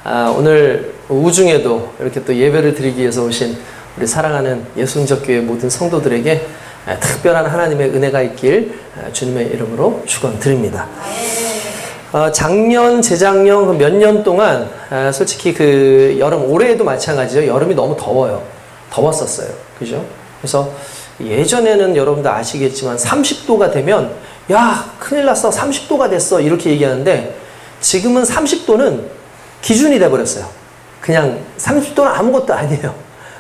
오늘 우중에도 이렇게 또 예배를 드리기 위해서 오신 우리 사랑하는 예수님적교회 모든 성도들에게 특별한 하나님의 은혜가 있길 주님의 이름으로 축원드립니다. 작년, 재작년 몇 년 동안 솔직히 그 여름, 올해에도 마찬가지죠. 여름이 너무 더워요. 더웠었어요. 그죠? 그래서 예전에는 여러분들 아시겠지만 30도가 되면 야, 큰일 났어. 30도가 됐어. 이렇게 얘기하는데 지금은 30도는 기준이 돼버렸어요. 그냥 30도는 아무것도 아니에요.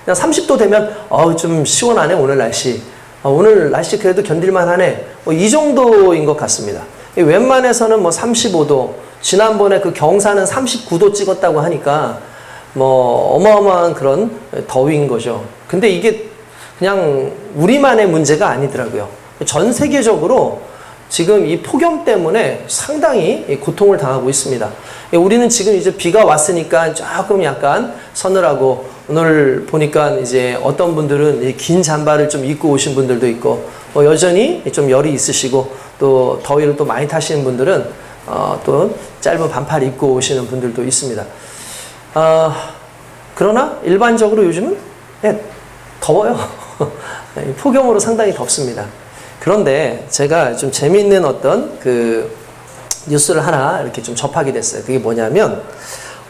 그냥 30도 되면 좀 시원하네 오늘 날씨. 오늘 날씨 그래도 견딜만 하네. 이 정도인 것 같습니다. 웬만해서는 35도, 지난번에 그 경사는 39도 찍었다고 하니까 어마어마한 그런 더위인 거죠. 근데 이게 그냥 우리만의 문제가 아니더라고요. 전 세계적으로 지금 이 폭염 때문에 상당히 고통을 당하고 있습니다. 우리는 지금 이제 비가 왔으니까 조금 약간 서늘하고, 오늘 보니까 이제 어떤 분들은 긴 잠바를 좀 입고 오신 분들도 있고, 여전히 좀 열이 있으시고, 또 더위를 또 많이 타시는 분들은 또 짧은 반팔 입고 오시는 분들도 있습니다. 그러나 일반적으로 요즘은 더워요. 폭염으로 상당히 덥습니다. 그런데 제가 좀 재미있는 어떤 그 뉴스를 하나 이렇게 좀 접하게 됐어요. 그게 뭐냐면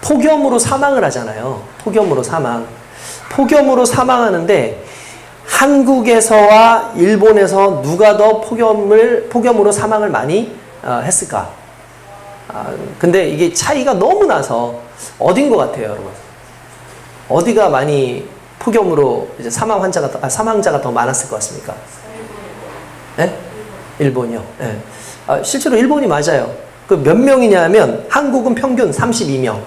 폭염으로 사망을 하잖아요. 폭염으로 사망. 폭염으로 사망하는데 한국에서와 일본에서 누가 더 폭염으로 사망을 많이 했을까? 근데 이게 차이가 너무 나서 어딘 것 같아요, 여러분? 어디가 많이 폭염으로 이제 사망자가 더 많았을 것 같습니까? 네? 일본이요. 네. 실제로 일본이 맞아요. 그 몇 명이냐면 한국은 평균 32명,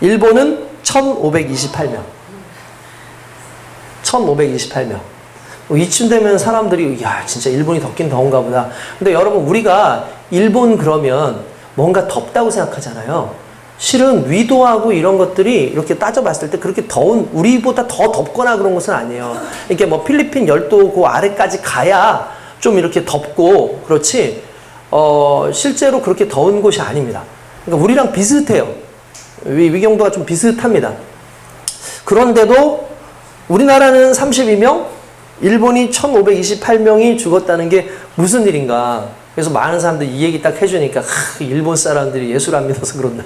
일본은 1528명. 1528명. 이쯤 되면 사람들이 야, 진짜 일본이 덥긴 더운가 보다. 근데 여러분, 우리가 일본 그러면 뭔가 덥다고 생각하잖아요. 실은 위도하고 이런 것들이 이렇게 따져봤을 때 그렇게 더운, 우리보다 더 덥거나 그런 것은 아니에요. 이게 필리핀 열도 그 아래까지 가야 좀 이렇게 덥고 그렇지, 실제로 그렇게 더운 곳이 아닙니다. 그러니까 우리랑 비슷해요. 위경도가 좀 비슷합니다. 그런데도 우리나라는 32명, 일본이 1528명이 죽었다는 게 무슨 일인가. 그래서 많은 사람들이 이 얘기 딱 해주니까 일본 사람들이 예수를 안 믿어서 그런다.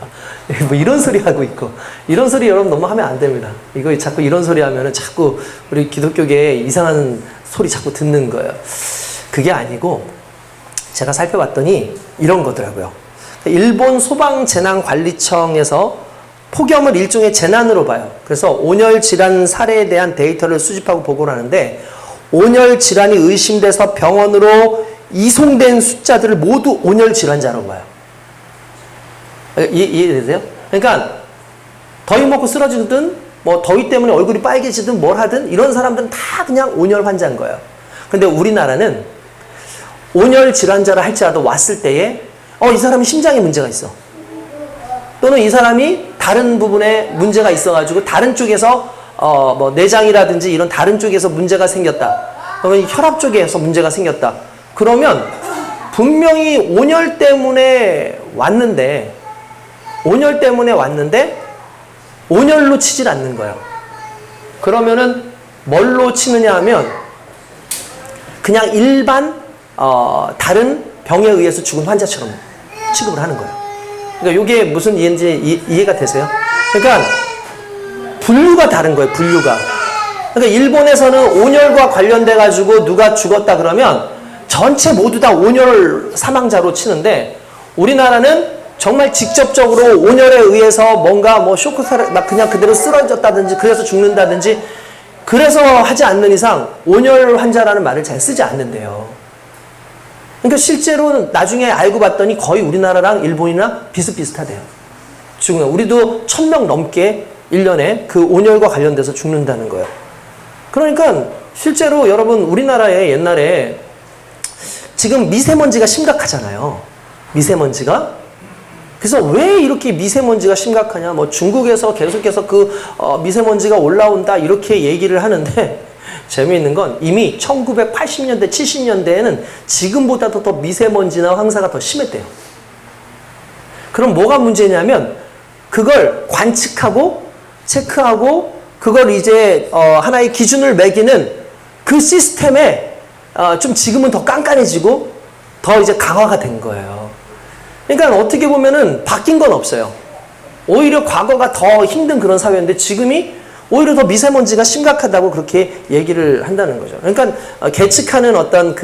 이런 소리 하고 있고, 이런 소리 여러분 너무 하면 안 됩니다. 이거 자꾸 이런 소리 하면은 자꾸 우리 기독교계에 이상한 소리 자꾸 듣는 거예요. 그게 아니고 제가 살펴봤더니 이런 거더라고요. 일본 소방재난관리청에서 폭염을 일종의 재난으로 봐요. 그래서 온열 질환 사례에 대한 데이터를 수집하고 보고를 하는데, 온열 질환이 의심돼서 병원으로 이송된 숫자들을 모두 온열 질환자라고 봐요. 이해되세요? 그러니까 더위 먹고 쓰러지든 더위 때문에 얼굴이 빨개지든 뭘 하든 이런 사람들은 다 그냥 온열 환자인 거예요. 근데 우리나라는 온열 질환자라 할지라도 왔을 때에 이 사람이 심장에 문제가 있어, 또는 이 사람이 다른 부분에 문제가 있어가지고 다른 쪽에서 내장이라든지 이런 다른 쪽에서 문제가 생겼다, 그러면 혈압 쪽에서 문제가 생겼다, 그러면 분명히 온열 때문에 왔는데 온열로 치질 않는 거예요. 그러면은 뭘로 치느냐 하면 그냥 일반 다른 병에 의해서 죽은 환자처럼 취급을 하는 거예요. 그러니까 이게 무슨 이해인지 이해가 되세요? 그러니까 분류가 다른 거예요. 분류가. 그러니까 일본에서는 온열과 관련돼 가지고 누가 죽었다 그러면 전체 모두 다 온열 사망자로 치는데, 우리나라는 정말 직접적으로 온열에 의해서 뭔가 쇼크사를 막 그냥 그대로 쓰러졌다든지 그래서 죽는다든지 그래서 하지 않는 이상 온열 환자라는 말을 잘 쓰지 않는데요. 그러니까 실제로 나중에 알고 봤더니 거의 우리나라랑 일본이랑 비슷비슷하대요. 우리도 1000명 넘게 1년에 그 온열과 관련돼서 죽는다는 거예요. 그러니까 실제로 여러분, 우리나라에 옛날에 지금 미세먼지가 심각하잖아요. 미세먼지가. 그래서 왜 이렇게 미세먼지가 심각하냐. 중국에서 계속해서 미세먼지가 올라온다 이렇게 얘기를 하는데, 재미있는 건 이미 1980년대, 70년대에는 지금보다도 더 미세먼지나 황사가 더 심했대요. 그럼 뭐가 문제냐면 그걸 관측하고 체크하고 그걸 이제 하나의 기준을 매기는 그 시스템에 좀 지금은 더 깐깐해지고 더 이제 강화가 된 거예요. 그러니까 어떻게 보면은 바뀐 건 없어요. 오히려 과거가 더 힘든 그런 사회인데 지금이 오히려 더 미세먼지가 심각하다고 그렇게 얘기를 한다는 거죠. 그러니까 계측하는 어떤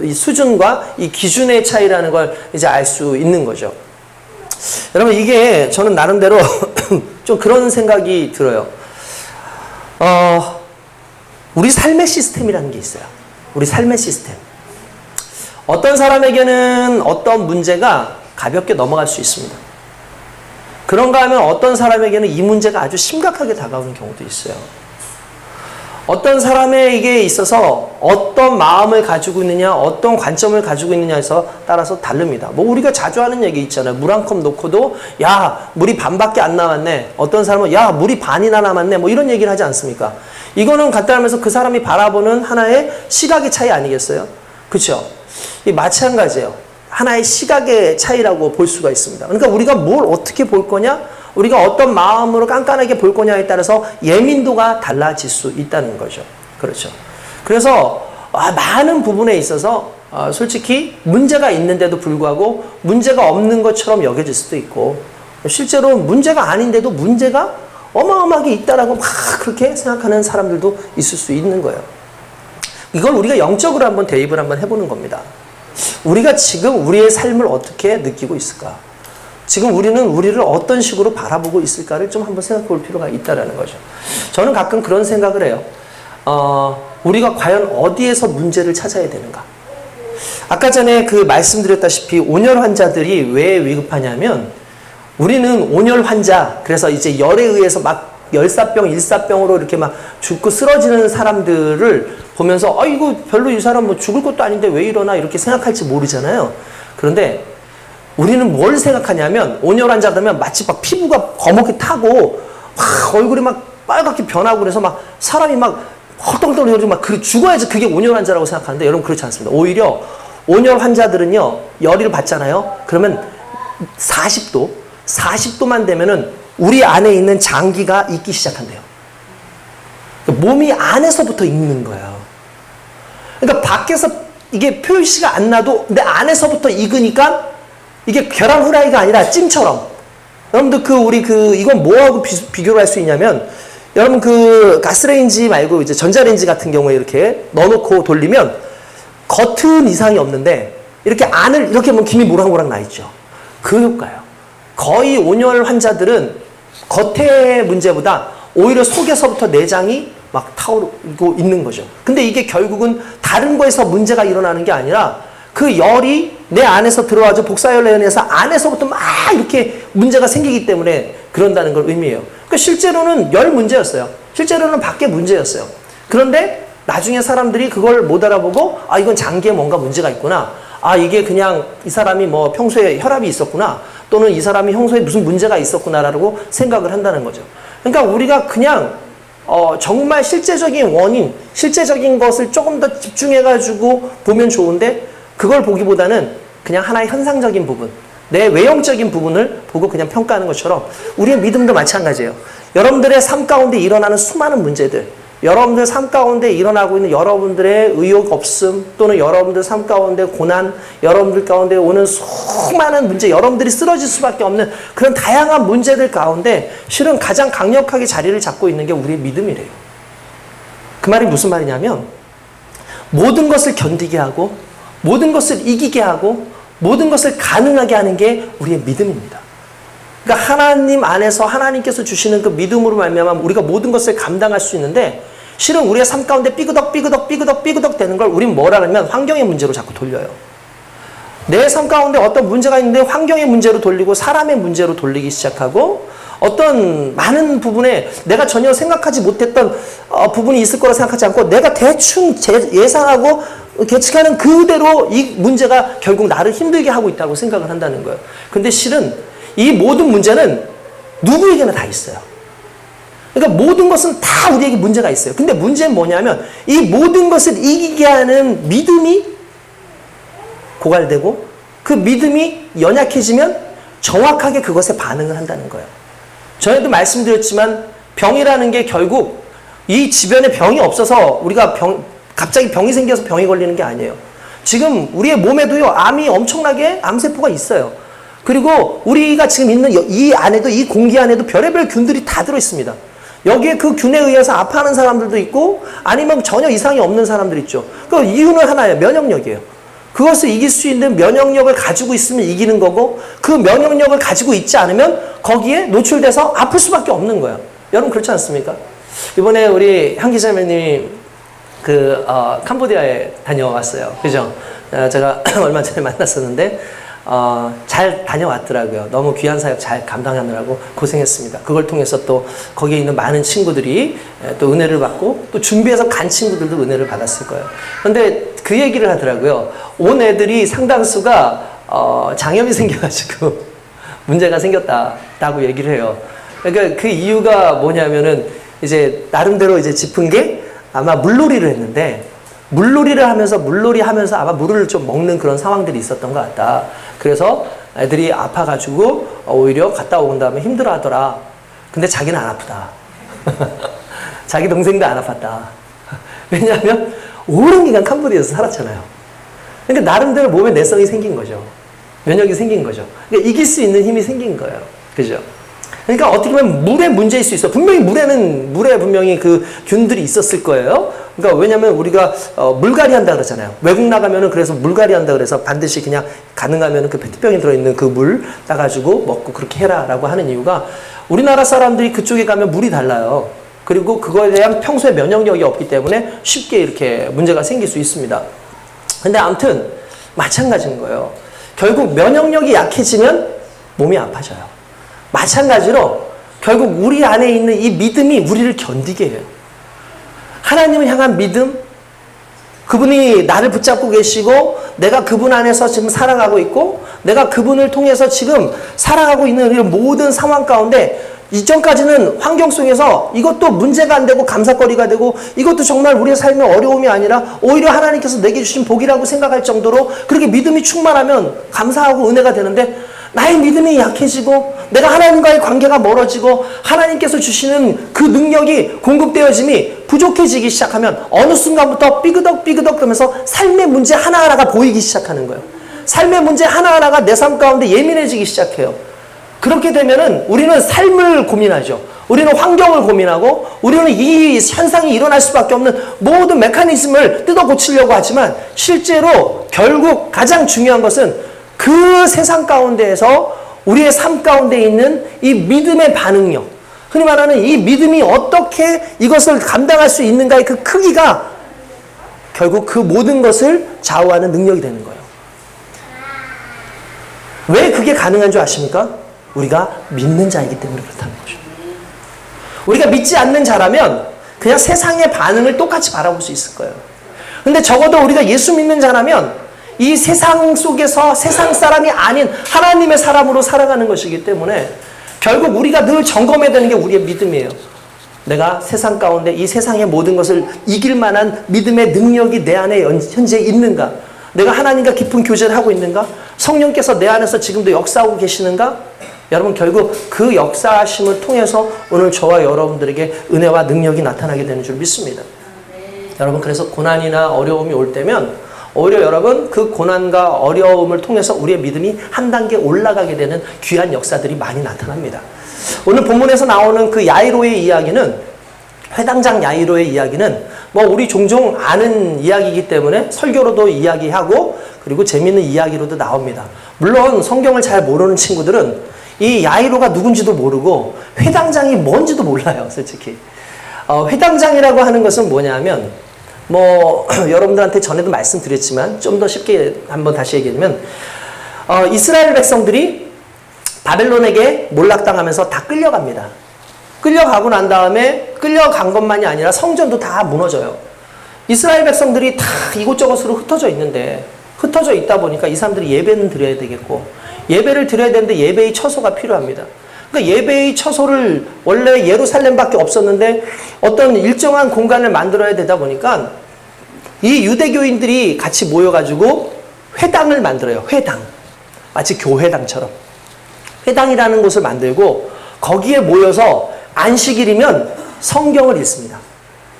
이 수준과 이 기준의 차이라는 걸 이제 알 수 있는 거죠. 여러분, 이게 저는 나름대로 좀 그런 생각이 들어요. 우리 삶의 시스템이라는 게 있어요. 우리 삶의 시스템. 어떤 사람에게는 어떤 문제가 가볍게 넘어갈 수 있습니다. 그런가 하면 어떤 사람에게는 이 문제가 아주 심각하게 다가오는 경우도 있어요. 어떤 사람에게 있어서 어떤 마음을 가지고 있느냐, 어떤 관점을 가지고 있느냐에서 따라서 다릅니다. 뭐 우리가 자주 하는 얘기 있잖아요. 물 한 컵 놓고도 야, 물이 반밖에 안 남았네. 어떤 사람은 야, 물이 반이나 남았네. 뭐 이런 얘기를 하지 않습니까? 이거는 간단하면서 그 사람이 바라보는 하나의 시각의 차이 아니겠어요? 그렇죠? 마찬가지예요. 하나의 시각의 차이라고 볼 수가 있습니다. 그러니까 우리가 뭘 어떻게 볼 거냐, 우리가 어떤 마음으로 깐깐하게 볼 거냐에 따라서 예민도가 달라질 수 있다는 거죠. 그렇죠. 그래서 많은 부분에 있어서 솔직히 문제가 있는데도 불구하고 문제가 없는 것처럼 여겨질 수도 있고, 실제로 문제가 아닌데도 문제가 어마어마하게 있다라고 막 그렇게 생각하는 사람들도 있을 수 있는 거예요. 이걸 우리가 영적으로 한번 대입을 한번 해보는 겁니다. 우리가 지금 우리의 삶을 어떻게 느끼고 있을까? 지금 우리는 우리를 어떤 식으로 바라보고 있을까를 좀 한번 생각해 볼 필요가 있다는 거죠. 저는 가끔 그런 생각을 해요. 우리가 과연 어디에서 문제를 찾아야 되는가? 아까 전에 말씀드렸다시피 온열 환자들이 왜 위급하냐면, 우리는 온열 환자, 그래서 이제 열에 의해서 막 열사병, 일사병으로 이렇게 막 죽고 쓰러지는 사람들을 보면서 이거 별로 이 사람 뭐 죽을 것도 아닌데 왜 이러나 이렇게 생각할지 모르잖아요. 그런데 우리는 뭘 생각하냐면, 온열 환자 그러면 마치 막 피부가 거먹게 타고 막 얼굴이 막 빨갛게 변하고 그래서 막 사람이 막 헐떡헐떡 막 죽어야지 그게 온열 환자라고 생각하는데, 여러분 그렇지 않습니다. 오히려 온열 환자들은요, 열을 받잖아요. 그러면 40도만 되면은 우리 안에 있는 장기가 익기 시작한대요. 몸이 안에서부터 익는 거예요. 그러니까 밖에서 이게 표시가 안 나도 내 안에서부터 익으니까 이게 계란 후라이가 아니라 찜처럼. 여러분들 이건 뭐하고 비교를 할 수 있냐면, 여러분 가스레인지 말고 이제 전자레인지 같은 경우에 이렇게 넣어놓고 돌리면 겉은 이상이 없는데 이렇게 안을 이렇게 보면 김이 모락모락 나 있죠. 그 효과예요. 거의 온열 환자들은 겉의 문제보다 오히려 속에서부터 내장이 막 타오르고 있는 거죠. 근데 이게 결국은 다른 거에서 문제가 일어나는 게 아니라 그 열이 내 안에서 들어와서 복사열에 의해서 안에서부터 막 이렇게 문제가 생기기 때문에 그런다는 걸 의미해요. 그러니까 실제로는 열 문제였어요. 실제로는 밖에 문제였어요. 그런데 나중에 사람들이 그걸 못 알아보고 이건 장기에 뭔가 문제가 있구나. 이게 그냥 이 사람이 뭐 평소에 혈압이 있었구나. 또는 이 사람이 평소에 무슨 문제가 있었구나라고 생각을 한다는 거죠. 그러니까 우리가 그냥 정말 실제적인 원인, 실제적인 것을 조금 더 집중해가지고 보면 좋은데, 그걸 보기보다는 그냥 하나의 현상적인 부분, 내 외형적인 부분을 보고 그냥 평가하는 것처럼 우리의 믿음도 마찬가지예요. 여러분들의 삶 가운데 일어나는 수많은 문제들, 여러분들 삶 가운데 일어나고 있는 여러분들의 의욕 없음, 또는 여러분들 삶 가운데 고난, 여러분들 가운데 오는 수많은 문제, 여러분들이 쓰러질 수밖에 없는 그런 다양한 문제들 가운데 실은 가장 강력하게 자리를 잡고 있는 게 우리의 믿음이래요. 그 말이 무슨 말이냐면, 모든 것을 견디게 하고 모든 것을 이기게 하고 모든 것을 가능하게 하는 게 우리의 믿음입니다. 그러니까 하나님 안에서 하나님께서 주시는 그 믿음으로 말미암아 우리가 모든 것을 감당할 수 있는데, 실은 우리의 삶 가운데 삐그덕 되는 걸 우리는 뭐라 하면 환경의 문제로 자꾸 돌려요. 내 삶 가운데 어떤 문제가 있는데 환경의 문제로 돌리고 사람의 문제로 돌리기 시작하고, 어떤 많은 부분에 내가 전혀 생각하지 못했던 부분이 있을 거라 생각하지 않고 내가 대충 예상하고 계측하는 그대로 이 문제가 결국 나를 힘들게 하고 있다고 생각을 한다는 거예요. 근데 실은 이 모든 문제는 누구에게나 다 있어요. 그러니까 모든 것은 다 우리에게 문제가 있어요. 근데 문제는 뭐냐면, 이 모든 것을 이기게 하는 믿음이 고갈되고 그 믿음이 연약해지면 정확하게 그것에 반응을 한다는 거예요. 전에도 말씀드렸지만 병이라는 게 결국 이 주변에 병이 없어서 우리가 갑자기 병이 생겨서 병이 걸리는 게 아니에요. 지금 우리의 몸에도요, 암이 엄청나게 암세포가 있어요. 그리고 우리가 지금 있는 이 안에도, 이 공기 안에도 별의별 균들이 다 들어있습니다. 여기에 그 균에 의해서 아파하는 사람들도 있고 아니면 전혀 이상이 없는 사람들 있죠. 그 이유는 하나예요. 면역력이에요. 그것을 이길 수 있는 면역력을 가지고 있으면 이기는 거고, 그 면역력을 가지고 있지 않으면 거기에 노출돼서 아플 수밖에 없는 거예요. 여러분 그렇지 않습니까? 이번에 우리 한 기자매님이 캄보디아에 다녀왔어요. 그죠? 제가 얼마 전에 만났었는데 잘 다녀왔더라고요. 너무 귀한 사역 잘 감당하느라고 고생했습니다. 그걸 통해서 또 거기에 있는 많은 친구들이 또 은혜를 받고 또 준비해서 간 친구들도 은혜를 받았을 거예요. 그런데 그 얘기를 하더라고요. 온 애들이 상당수가 장염이 생겨가지고 문제가 생겼다라고 얘기를 해요. 그러니까 그 이유가 뭐냐면은 이제 나름대로 이제 짚은 게 아마 물놀이를 했는데, 물놀이를 하면서 아마 물을 좀 먹는 그런 상황들이 있었던 것 같다. 그래서 애들이 아파가지고 오히려 갔다 온 다음에 힘들어 하더라. 근데 자기는 안 아프다. 자기 동생도 안 아팠다. 왜냐하면 오랜 기간 캄보디아에서 살았잖아요. 그러니까 나름대로 몸에 내성이 생긴 거죠. 면역이 생긴 거죠. 그러니까 이길 수 있는 힘이 생긴 거예요. 그죠? 그러니까 어떻게 보면 물의 문제일 수 있어. 분명히 물에 분명히 그 균들이 있었을 거예요. 그러니까 왜냐면 우리가 물갈이 한다 그러잖아요. 외국 나가면은 그래서 물갈이 한다 그래서 반드시 그냥 가능하면은 그 페트병에 들어있는 그 물 따가지고 먹고 그렇게 해라라고 하는 이유가, 우리나라 사람들이 그쪽에 가면 물이 달라요. 그리고 그거에 대한 평소에 면역력이 없기 때문에 쉽게 이렇게 문제가 생길 수 있습니다. 근데 아무튼 마찬가지인 거예요. 결국 면역력이 약해지면 몸이 아파져요. 마찬가지로 결국 우리 안에 있는 이 믿음이 우리를 견디게 해요. 하나님을 향한 믿음, 그분이 나를 붙잡고 계시고 내가 그분 안에서 지금 살아가고 있고 내가 그분을 통해서 지금 살아가고 있는 이런 모든 상황 가운데, 이전까지는 환경 속에서 이것도 문제가 안 되고 감사거리가 되고 이것도 정말 우리의 삶의 어려움이 아니라 오히려 하나님께서 내게 주신 복이라고 생각할 정도로 그렇게 믿음이 충만하면 감사하고 은혜가 되는데, 나의 믿음이 약해지고 내가 하나님과의 관계가 멀어지고 하나님께서 주시는 그 능력이 공급되어짐이 부족해지기 시작하면 어느 순간부터 삐그덕 그러면서 삶의 문제 하나하나가 보이기 시작하는 거예요. 삶의 문제 하나하나가 내 삶 가운데 예민해지기 시작해요. 그렇게 되면은 우리는 삶을 고민하죠. 우리는 환경을 고민하고 우리는 이 현상이 일어날 수밖에 없는 모든 메커니즘을 뜯어 고치려고 하지만, 실제로 결국 가장 중요한 것은 그 세상 가운데에서 우리의 삶 가운데 있는 이 믿음의 반응력, 흔히 말하는 이 믿음이 어떻게 이것을 감당할 수 있는가의 그 크기가 결국 그 모든 것을 좌우하는 능력이 되는 거예요. 왜 그게 가능한 줄 아십니까? 우리가 믿는 자이기 때문에 그렇다는 거죠. 우리가 믿지 않는 자라면 그냥 세상의 반응을 똑같이 바라볼 수 있을 거예요. 근데 적어도 우리가 예수 믿는 자라면 이 세상 속에서 세상 사람이 아닌 하나님의 사람으로 살아가는 것이기 때문에 결국 우리가 늘 점검해야 되는 게 우리의 믿음이에요. 내가 세상 가운데 이 세상의 모든 것을 이길 만한 믿음의 능력이 내 안에 현재 있는가? 내가 하나님과 깊은 교제를 하고 있는가? 성령께서 내 안에서 지금도 역사하고 계시는가? 여러분, 결국 그 역사하심을 통해서 오늘 저와 여러분들에게 은혜와 능력이 나타나게 되는 줄 믿습니다. 여러분, 그래서 고난이나 어려움이 올 때면 오히려 여러분 그 고난과 어려움을 통해서 우리의 믿음이 한 단계 올라가게 되는 귀한 역사들이 많이 나타납니다. 오늘 본문에서 나오는 그 야이로의 이야기는, 회당장 야이로의 이야기는 뭐 우리 종종 아는 이야기이기 때문에 설교로도 이야기하고 그리고 재미있는 이야기로도 나옵니다. 물론 성경을 잘 모르는 친구들은 이 야이로가 누군지도 모르고 회당장이 뭔지도 몰라요, 솔직히. 회당장이라고 하는 것은 뭐냐면, 여러분들한테 전에도 말씀드렸지만 좀 더 쉽게 한번 다시 얘기하면, 이스라엘 백성들이 바벨론에게 몰락당하면서 다 끌려갑니다. 끌려가고 난 다음에 끌려간 것만이 아니라 성전도 다 무너져요. 이스라엘 백성들이 다 이곳저곳으로 흩어져 있는데, 흩어져 있다 보니까 이 사람들이 예배는 드려야 되겠고, 예배를 드려야 되는데 예배의 처소가 필요합니다. 그러니까 예배의 처소를 원래 예루살렘밖에 없었는데 어떤 일정한 공간을 만들어야 되다 보니까 이 유대교인들이 같이 모여가지고 회당을 만들어요. 회당. 마치 교회당처럼. 회당이라는 곳을 만들고 거기에 모여서 안식일이면 성경을 읽습니다.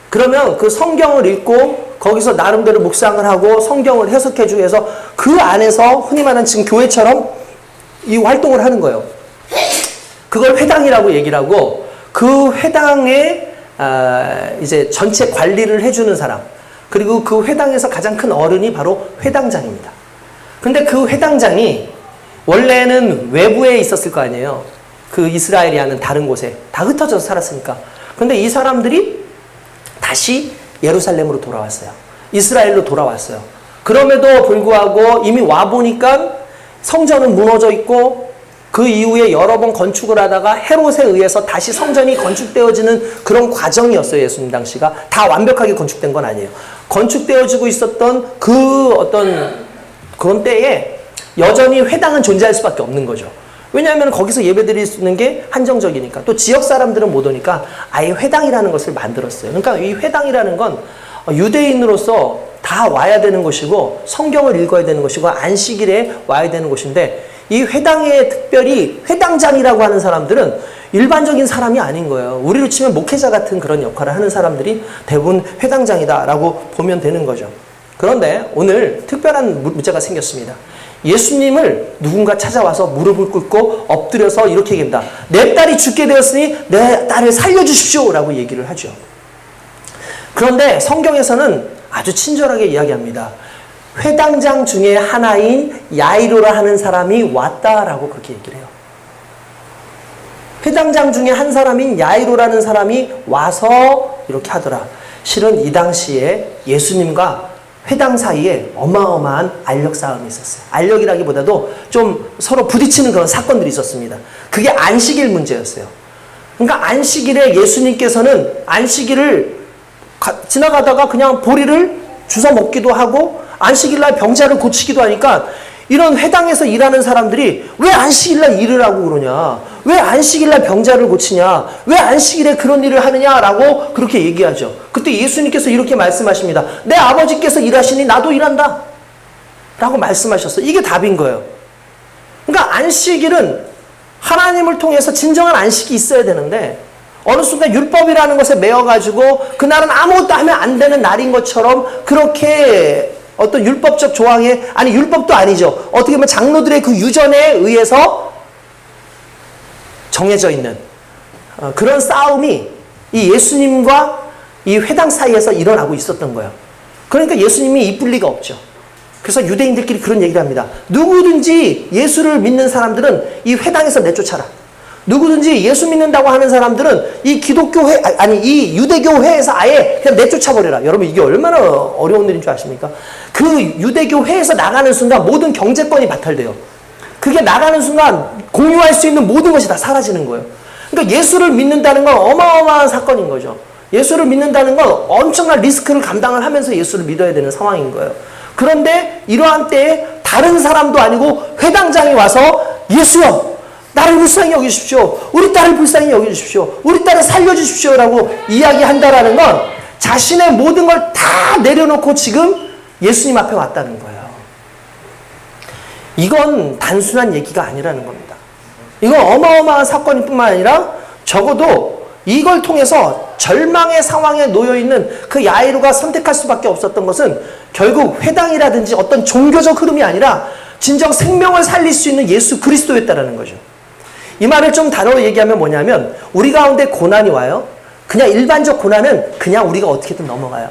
그러면 그 성경을 읽고 거기서 나름대로 묵상을 하고 성경을 해석해주고 해서 그 안에서 흔히 말하는 지금 교회처럼 이 활동을 하는 거예요. 그걸 회당이라고 얘기를 하고 그 회당의 이제 전체 관리를 해주는 사람, 그리고 그 회당에서 가장 큰 어른이 바로 회당장입니다. 근데 그 회당장이 원래는 외부에 있었을 거 아니에요. 그 이스라엘이 하는 다른 곳에 다 흩어져서 살았으니까. 근데 이 사람들이 다시 예루살렘으로 돌아왔어요. 이스라엘로 돌아왔어요. 그럼에도 불구하고 이미 와보니까 성전은 무너져 있고 그 이후에 여러 번 건축을 하다가 헤롯에 의해서 다시 성전이 건축되어지는 그런 과정이었어요. 예수님 당시가. 다 완벽하게 건축된 건 아니에요. 건축되어지고 있었던 그 어떤 그런 때에 여전히 회당은 존재할 수밖에 없는 거죠. 왜냐하면 거기서 예배드릴 수 있는 게 한정적이니까. 또 지역 사람들은 못 오니까 아예 회당이라는 것을 만들었어요. 그러니까 이 회당이라는 건 유대인으로서 다 와야 되는 곳이고 성경을 읽어야 되는 곳이고 안식일에 와야 되는 곳인데 이 회당에 특별히 회당장이라고 하는 사람들은 일반적인 사람이 아닌 거예요. 우리로 치면 목회자 같은 그런 역할을 하는 사람들이 대부분 회당장이다라고 보면 되는 거죠. 그런데 오늘 특별한 문제가 생겼습니다. 예수님을 누군가 찾아와서 무릎을 꿇고 엎드려서 이렇게 얘기합니다. 내 딸이 죽게 되었으니 내 딸을 살려주십시오 라고 얘기를 하죠. 그런데 성경에서는 아주 친절하게 이야기합니다. 회당장 중에 하나인 야이로라 하는 사람이 왔다라고 그렇게 얘기를 해요. 회당장 중에 한 사람인 야이로라는 사람이 와서 이렇게 하더라. 실은 이 당시에 예수님과 회당 사이에 어마어마한 알력 싸움이 있었어요. 알력이라기보다도 좀 서로 부딪히는 그런 사건들이 있었습니다. 그게 안식일 문제였어요. 그러니까 안식일에 예수님께서는 안식일을 지나가다가 그냥 보리를 주워 먹기도 하고 안식일날 병자를 고치기도 하니까 이런 회당에서 일하는 사람들이 왜 안식일날 일을 하고 그러냐? 왜 안식일날 병자를 고치냐? 왜 안식일에 그런 일을 하느냐라고 그렇게 얘기하죠. 그때 예수님께서 이렇게 말씀하십니다. 내 아버지께서 일하시니 나도 일한다. 라고 말씀하셨어요. 이게 답인 거예요. 그러니까 안식일은 하나님을 통해서 진정한 안식이 있어야 되는데 어느 순간 율법이라는 것에 매여가지고 그날은 아무것도 하면 안 되는 날인 것처럼 그렇게 어떤 율법적 조항에, 아니 율법도 아니죠. 어떻게 보면 장로들의 그 유전에 의해서 정해져 있는 그런 싸움이 이 예수님과 이 회당 사이에서 일어나고 있었던 거예요. 그러니까 예수님이 이쁠 리가 없죠. 그래서 유대인들끼리 그런 얘기를 합니다. 누구든지 예수를 믿는 사람들은 이 회당에서 내쫓아라. 누구든지 예수 믿는다고 하는 사람들은 이 기독교 회, 아니 이 유대교 회에서 아예 그냥 내쫓아버려라. 여러분 이게 얼마나 어려운 일인 줄 아십니까? 그 유대교 회에서 나가는 순간 모든 경제권이 바탈돼요. 그게 나가는 순간 공유할 수 있는 모든 것이 다 사라지는 거예요. 그러니까 예수를 믿는다는 건 어마어마한 사건인 거죠. 예수를 믿는다는 건 엄청난 리스크를 감당을 하면서 예수를 믿어야 되는 상황인 거예요. 그런데 이러한 때에 다른 사람도 아니고 회당장이 와서 예수여 나를 불쌍히 여기십시오. 우리 딸을 불쌍히 여기십시오. 우리 딸을 살려주십시오. 라고 이야기한다라는 건 자신의 모든 걸 다 내려놓고 지금 예수님 앞에 왔다는 거예요. 이건 단순한 얘기가 아니라는 겁니다. 이건 어마어마한 사건일 뿐만 아니라 적어도 이걸 통해서 절망의 상황에 놓여있는 그 야이로가 선택할 수밖에 없었던 것은 결국 회당이라든지 어떤 종교적 흐름이 아니라 진정 생명을 살릴 수 있는 예수 그리스도였다라는 거죠. 이 말을 좀 다뤄 얘기하면 뭐냐면 우리 가운데 고난이 와요. 그냥 일반적 고난은 그냥 우리가 어떻게든 넘어가요.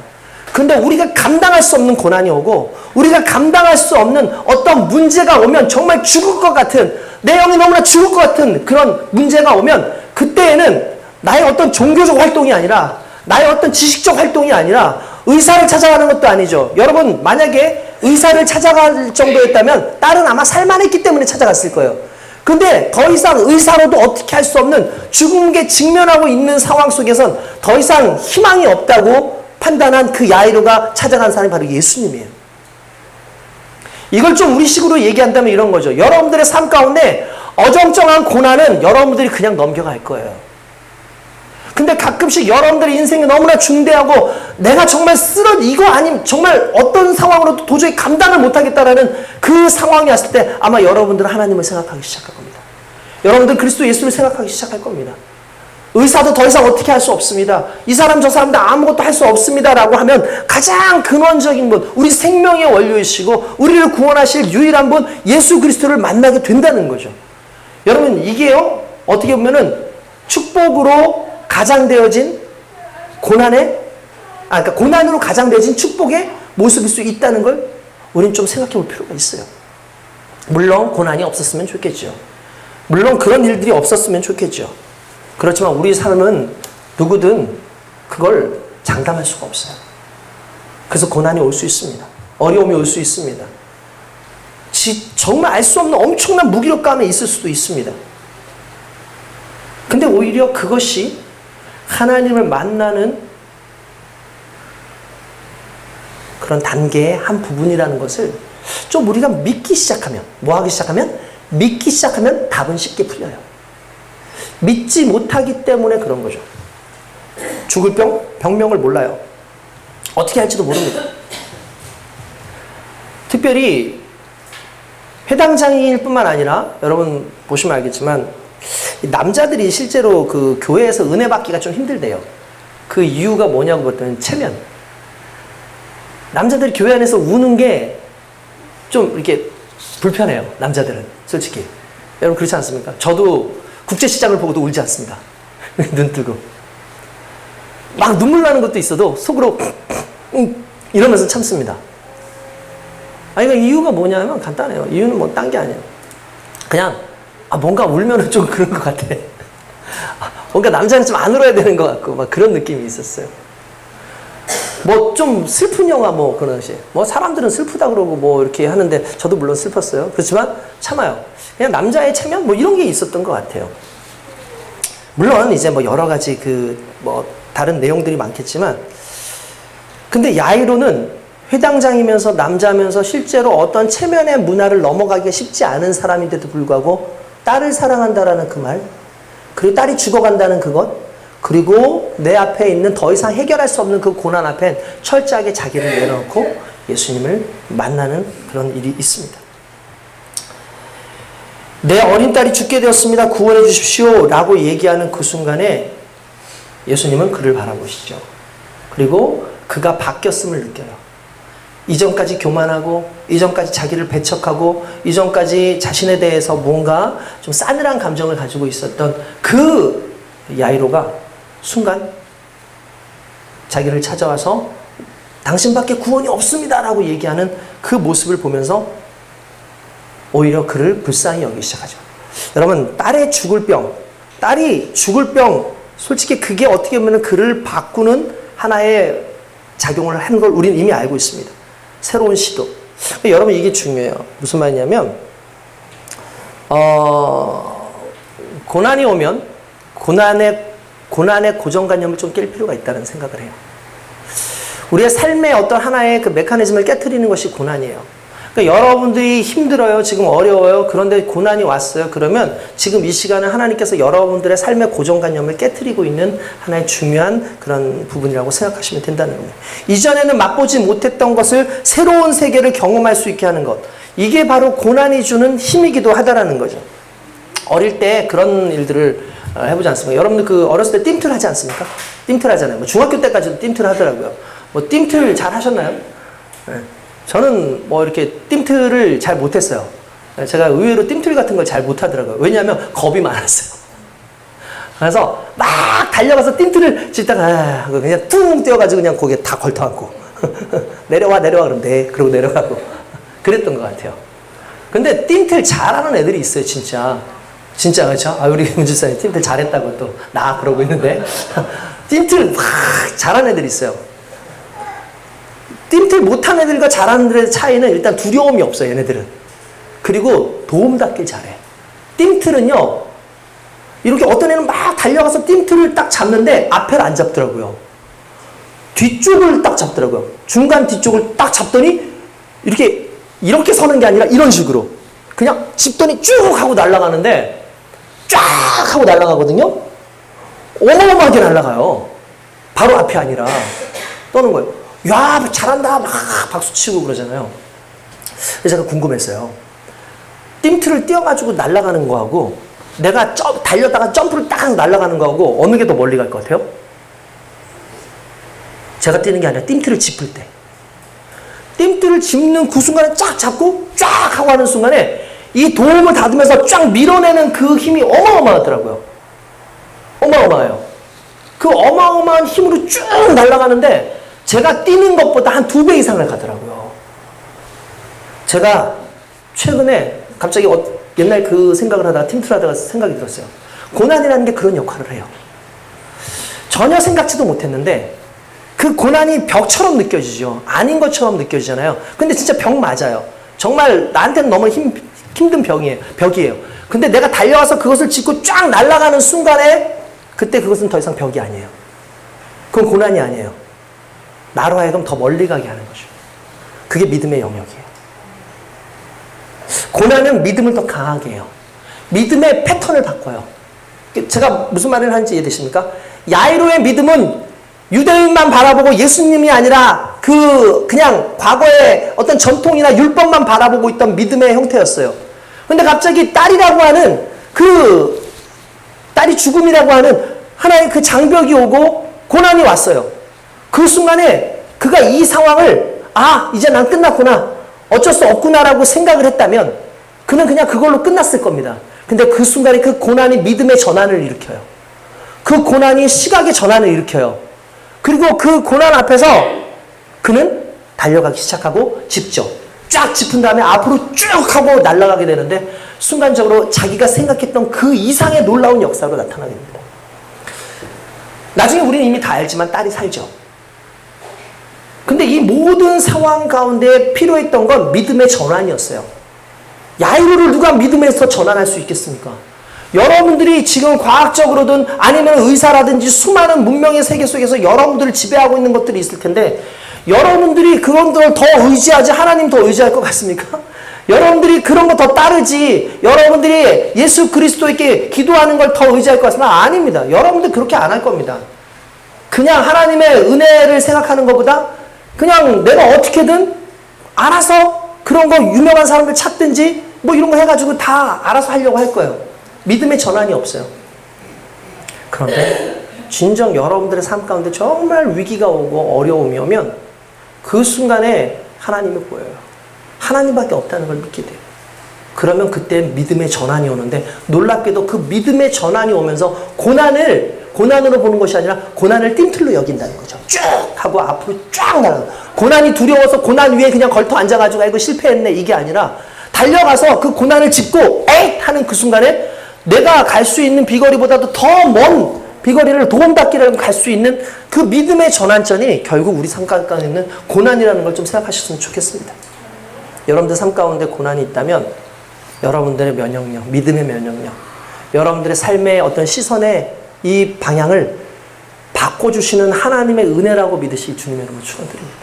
근데 우리가 감당할 수 없는 고난이 오고 우리가 감당할 수 없는 어떤 문제가 오면 정말 죽을 것 같은 내 영이 너무나 죽을 것 같은 그런 문제가 오면 그때에는 나의 어떤 종교적 활동이 아니라 나의 어떤 지식적 활동이 아니라 의사를 찾아가는 것도 아니죠. 여러분 만약에 의사를 찾아갈 정도였다면 딸은 아마 살만했기 때문에 찾아갔을 거예요. 근데 더 이상 의사로도 어떻게 할 수 없는 죽음에 직면하고 있는 상황 속에선 더 이상 희망이 없다고 판단한 그 야이로가 찾아간 사람이 바로 예수님이에요. 이걸 좀 우리식으로 얘기한다면 이런 거죠. 여러분들의 삶 가운데 어정쩡한 고난은 여러분들이 그냥 넘겨갈 거예요. 근데 가끔씩 여러분들의 인생이 너무나 중대하고 내가 정말 이거 아니면 정말 어떤 상황으로도 도저히 감당을 못하겠다라는 그 상황이 왔을 때 아마 여러분들은 하나님을 생각하기 시작할 겁니다. 여러분들 그리스도 예수를 생각하기 시작할 겁니다. 의사도 더 이상 어떻게 할 수 없습니다. 이 사람 저 사람도 아무것도 할 수 없습니다라고 하면 가장 근원적인 분, 우리 생명의 원료이시고 우리를 구원하실 유일한 분 예수 그리스도를 만나게 된다는 거죠. 여러분 이게요 어떻게 보면은 축복으로 가장되어진 그러니까 고난으로 가장되어진 축복의 모습일 수 있다는 걸 우리는 좀 생각해 볼 필요가 있어요. 물론 고난이 없었으면 좋겠죠. 물론 그런 일들이 없었으면 좋겠죠. 그렇지만 우리 삶은 누구든 그걸 장담할 수가 없어요. 그래서 고난이 올 수 있습니다. 어려움이 올 수 있습니다. 정말 알 수 없는 엄청난 무기력감에 있을 수도 있습니다. 근데 오히려 그것이 하나님을 만나는 그런 단계의 한 부분이라는 것을 좀 우리가 믿기 시작하면, 뭐 하기 시작하면? 믿기 시작하면 답은 쉽게 풀려요. 믿지 못하기 때문에 그런 거죠. 죽을 병명을 몰라요. 어떻게 할지도 모릅니다. 특별히 회당장일 뿐만 아니라 여러분 보시면 알겠지만 남자들이 실제로 그 교회에서 은혜 받기가 좀 힘들대요. 그 이유가 뭐냐고 봤더니 체면. 남자들이 교회 안에서 우는 게 좀 이렇게 불편해요. 남자들은 솔직히. 여러분 그렇지 않습니까? 저도 국제시장을 보고도 울지 않습니다. 눈 뜨고. 막 눈물 나는 것도 있어도 속으로 이러면서 참습니다. 아니, 그러니까 이유가 뭐냐면 간단해요. 이유는 뭐 딴 게 아니에요. 그냥 뭔가 울면은 좀 그런 것 같아. 뭔가 남자는 좀 안 울어야 되는 것 같고 막 그런 느낌이 있었어요. 뭐 좀 슬픈 영화 뭐 그런 식. 뭐 사람들은 슬프다 그러고 뭐 이렇게 하는데 저도 물론 슬펐어요. 그렇지만 참아요. 그냥 남자의 체면 뭐 이런 게 있었던 것 같아요. 물론 이제 뭐 여러 가지 뭐 다른 내용들이 많겠지만 근데 야이로는 회당장이면서 남자면서 실제로 어떤 체면의 문화를 넘어가기가 쉽지 않은 사람인데도 불구하고 딸을 사랑한다라는 그 말, 그리고 딸이 죽어간다는 그것, 그리고 내 앞에 있는 더 이상 해결할 수 없는 그 고난 앞엔 철저하게 자기를 내려놓고 예수님을 만나는 그런 일이 있습니다. 내 어린 딸이 죽게 되었습니다. 구원해 주십시오. 라고 얘기하는 그 순간에 예수님은 그를 바라보시죠. 그리고 그가 바뀌었음을 느껴요. 이전까지 교만하고, 이전까지 자기를 배척하고, 이전까지 자신에 대해서 뭔가 좀 싸늘한 감정을 가지고 있었던 그 야이로가 순간 자기를 찾아와서 당신밖에 구원이 없습니다 라고 얘기하는 그 모습을 보면서 오히려 그를 불쌍히 여기기 시작하죠. 여러분, 딸이 죽을 병, 솔직히 그게 어떻게 보면 그를 바꾸는 하나의 작용을 하는 걸 우리는 이미 알고 있습니다. 새로운 시도. 여러분, 이게 중요해요. 무슨 말이냐면, 고난이 오면, 고난의 고정관념을 좀 깰 필요가 있다는 생각을 해요. 우리의 삶의 어떤 하나의 그 메커니즘을 깨트리는 것이 고난이에요. 그러니까 여러분들이 힘들어요. 지금 어려워요. 그런데 고난이 왔어요. 그러면 지금 이 시간은 하나님께서 여러분들의 삶의 고정관념을 깨트리고 있는 하나의 중요한 그런 부분이라고 생각하시면 된다는 겁니다. 이전에는 맛보지 못했던 것을 새로운 세계를 경험할 수 있게 하는 것. 이게 바로 고난이 주는 힘이기도 하다라는 거죠. 어릴 때 그런 일들을 해보지 않습니까? 여러분들 어렸을 때 띵틀 하지 않습니까? 띵틀 하잖아요. 뭐 중학교 때까지도 띵틀 하더라고요. 뭐 띵틀 잘 하셨나요? 네. 저는 뭐 이렇게 띵틀을 잘 못했어요. 제가 의외로 띵틀 같은 걸 잘 못하더라고요. 왜냐하면 겁이 많았어요. 그래서 막 달려가서 띵틀을 짓다가 그냥 퉁 뛰어가지고 그냥 거기에 다 걸터앉고 내려와 그러면 네 그러고 내려가고 그랬던 것 같아요. 근데 띵틀 잘하는 애들이 있어요. 진짜 그렇죠? 우리 문지사님 띵틀 잘했다고 또 나 그러고 있는데 띵틀 막 잘하는 애들이 있어요. 띵틀 못한 애들과 잘하는 애들의 차이는 일단 두려움이 없어요. 얘네들은. 그리고 도움닫길 잘해. 띵틀은요 이렇게 어떤 애는 막 달려가서 띵틀을 딱 잡는데 앞에를 안 잡더라고요. 뒤쪽을 딱 잡더라고요. 중간 뒤쪽을 딱 잡더니 이렇게 서는 게 아니라 이런 식으로 그냥 짚더니 쭉 하고 날아가는데 쫙 하고 날아가거든요. 어마어마하게 날아가요. 바로 앞이 아니라 떠는 거예요. 야 잘한다 막 박수치고 그러잖아요. 그래서 제가 궁금했어요. 띵틀을 띄워가지고 날아가는 거하고 내가 달렸다가 점프를 딱 날아가는 거하고 어느 게 더 멀리 갈 것 같아요? 제가 뛰는 게 아니라 띵트를 짚을 때. 띵트를 짚는 그 순간에 쫙 잡고 쫙 하고 하는 순간에 이 도움을 닫으면서 쫙 밀어내는 그 힘이 어마어마하더라고요. 어마어마해요. 그 어마어마한 힘으로 쭉 날아가는데 제가 뛰는 것보다 한 2배 이상을 가더라고요. 제가 최근에 갑자기 옛날 그 생각을 하다가 팀트를 하다가 생각이 들었어요. 고난이라는 게 그런 역할을 해요. 전혀 생각지도 못했는데 그 고난이 벽처럼 느껴지죠. 아닌 것처럼 느껴지잖아요. 근데 진짜 벽 맞아요. 정말 나한테는 너무 힘든 벽이에요. 근데 내가 달려와서 그것을 짚고 쫙 날아가는 순간에 그때 그것은 더 이상 벽이 아니에요. 그건 고난이 아니에요. 나로 하여금 더 멀리 가게 하는 거죠. 그게 믿음의 영역이에요. 고난은 믿음을 더 강하게 해요. 믿음의 패턴을 바꿔요. 제가 무슨 말을 하는지 이해되십니까? 야이로의 믿음은 유대인만 바라보고 예수님이 아니라 그냥 과거의 어떤 전통이나 율법만 바라보고 있던 믿음의 형태였어요. 근데 갑자기 딸이라고 하는 딸이 죽음이라고 하는 하나의 그 장벽이 오고 고난이 왔어요. 그 순간에 그가 이 상황을 이제 난 끝났구나. 어쩔 수 없구나라고 생각을 했다면 그는 그냥 그걸로 끝났을 겁니다. 근데 그 순간에 그 고난이 믿음의 전환을 일으켜요. 그 고난이 시각의 전환을 일으켜요. 그리고 그 고난 앞에서 그는 달려가기 시작하고 짚죠. 쫙 짚은 다음에 앞으로 쭉 하고 날아가게 되는데 순간적으로 자기가 생각했던 그 이상의 놀라운 역사로 나타나게 됩니다. 나중에 우리는 이미 다 알지만 딸이 살죠. 근데 이 모든 상황 가운데 필요했던 건 믿음의 전환이었어요. 야이로를 누가 믿음에서 전환할 수 있겠습니까? 여러분들이 지금 과학적으로든 아니면 의사라든지 수많은 문명의 세계 속에서 여러분들을 지배하고 있는 것들이 있을 텐데 여러분들이 그런 걸 더 의지하지 하나님 더 의지할 것 같습니까? 여러분들이 그런 거 더 따르지 여러분들이 예수 그리스도에게 기도하는 걸 더 의지할 것 같습니다. 아닙니다. 여러분들 그렇게 안 할 겁니다. 그냥 하나님의 은혜를 생각하는 것보다 그냥 내가 어떻게든 알아서 그런 거 유명한 사람들 찾든지 뭐 이런 거 해가지고 다 알아서 하려고 할 거예요. 믿음의 전환이 없어요. 그런데 진정 여러분들의 삶 가운데 정말 위기가 오고 어려움이 오면 그 순간에 하나님이 보여요. 하나님밖에 없다는 걸 믿게 돼요. 그러면 그때 믿음의 전환이 오는데 놀랍게도 그 믿음의 전환이 오면서 고난으로 보는 것이 아니라 고난을 띵틀로 여긴다는 거죠. 쭉 하고 앞으로 쫙 날아가. 고난이 두려워서 고난 위에 그냥 걸터 앉아가지고 이거 실패했네 이게 아니라 달려가서 그 고난을 짚고 에잇 하는 그 순간에 내가 갈 수 있는 비거리보다도 더 먼 비거리를 도움닫기를 갈 수 있는 그 믿음의 전환점이 결국 우리 삶 가운데 있는 고난이라는 걸 좀 생각하셨으면 좋겠습니다. 여러분들 삶 가운데 고난이 있다면 여러분들의 면역력, 믿음의 면역력, 여러분들의 삶의 어떤 시선의 이 방향을 바꿔주시는 하나님의 은혜라고 믿으시 주님의 이름으로 축원드립니다.